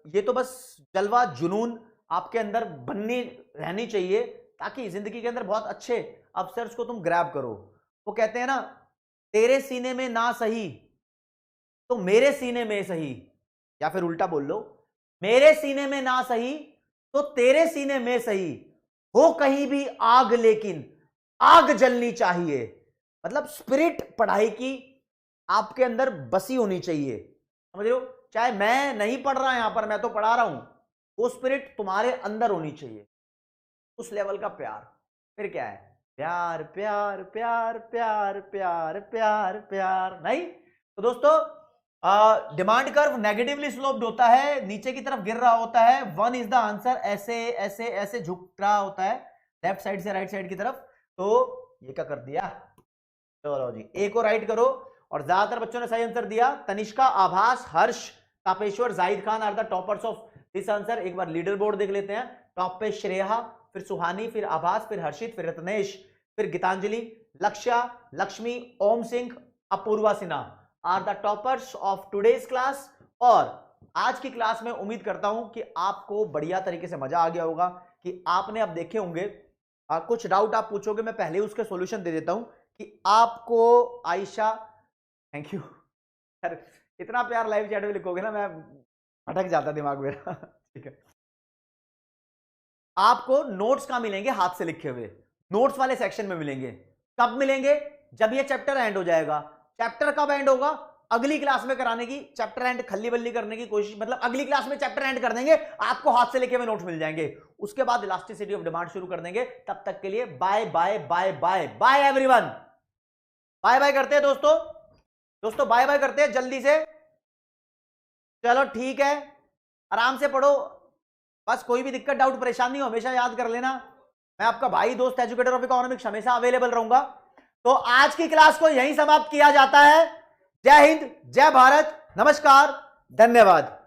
ये तो बस जलवा जुनून आपके अंदर बनने रहनी चाहिए, ताकि जिंदगी के अंदर बहुत अच्छे अवसर्स को तुम ग्रैब करो। वो कहते हैं ना, तेरे सीने में ना सही तो मेरे सीने में सही, या फिर उल्टा बोल लो, मेरे सीने में ना सही तो तेरे सीने में सही, हो कहीं भी आग लेकिन आग जलनी चाहिए। मतलब स्पिरिट पढ़ाई की आपके अंदर बसी होनी चाहिए, समझ रहे हो? चाहे मैं नहीं पढ़ रहा यहां पर, मैं तो पढ़ा रहा हूं, वो स्पिरिट तुम्हारे अंदर होनी चाहिए, उस लेवल का प्यार। फिर क्या है, प्यार प्यार प्यार प्यार प्यार प्यार प्यार नहीं। तो दोस्तों, डिमांड कर्व नेगेटिवली स्लोप्ड होता है, नीचे की तरफ गिर रहा होता है। 1 इज द आंसर, ऐसे ऐसे ऐसे झुक रहा होता है लेफ्ट साइड से राइट साइड की तरफ। तो ये क्या कर दिया, चलो जी, ए को राइट करो। और ज्यादातर बच्चों ने सही आंसर दिया। Tanishka, Abhas, Harsh, Tapeshwar, Zahid Khan are the toppers of this answer. एक बार लीडर बोर्ड देख लेते हैं। टॉप पे श्रेया, फिर सुहानी, फिर आभास, फिर हर्षित, फिर रत्नेश, फिर Geetanjali, Lakshya, Lakshmi, Om Singh, Apurva Sinha are the toppers of today's class. और आज की क्लास में उम्मीद करता हूं कि आपको बढ़िया तरीके से मजा आ गया होगा, कि आपने अब देखे होंगे। कुछ डाउट आप पूछोगे, मैं पहले उसके सॉल्यूशन दे देता हूं कि आपको। आयशा, थैंक यू सर, इतना प्यार लाइव चैट में लिखोगे ना, मैं भटक जाता दिमाग मेरा। ठीक है, आपको नोट्स कहां मिलेंगे? हाथ से लिखे हुए नोट्स वाले सेक्शन में मिलेंगे। कब मिलेंगे? जब ये चैप्टर एंड हो जाएगा। चैप्टर कब एंड होगा? अगली क्लास में कराने की, चैप्टर एंड खल्ली बल्ली करने की कोशिश, मतलब अगली क्लास में चैप्टर एंड कर देंगे, आपको हाथ से लिखे हुए नोट्स मिल जाएंगे। उसके बाद इलास्टिसिटी ऑफ डिमांड शुरू कर देंगे। तब तक के लिए bye bye bye bye bye everyone. Bye bye करते हैं दोस्तों, दोस्तों बाय बाय करते हैं जल्दी से। चलो ठीक है, आराम से पढ़ो, बस कोई भी दिक्कत डाउट परेशानी हो हमेशा याद कर लेना, मैं आपका भाई दोस्त एजुकेटर ऑफ इकोनॉमिक्स हमेशा अवेलेबल रहूंगा। तो आज की क्लास को यहीं समाप्त किया जाता है। जय हिंद, जय भारत, नमस्कार, धन्यवाद।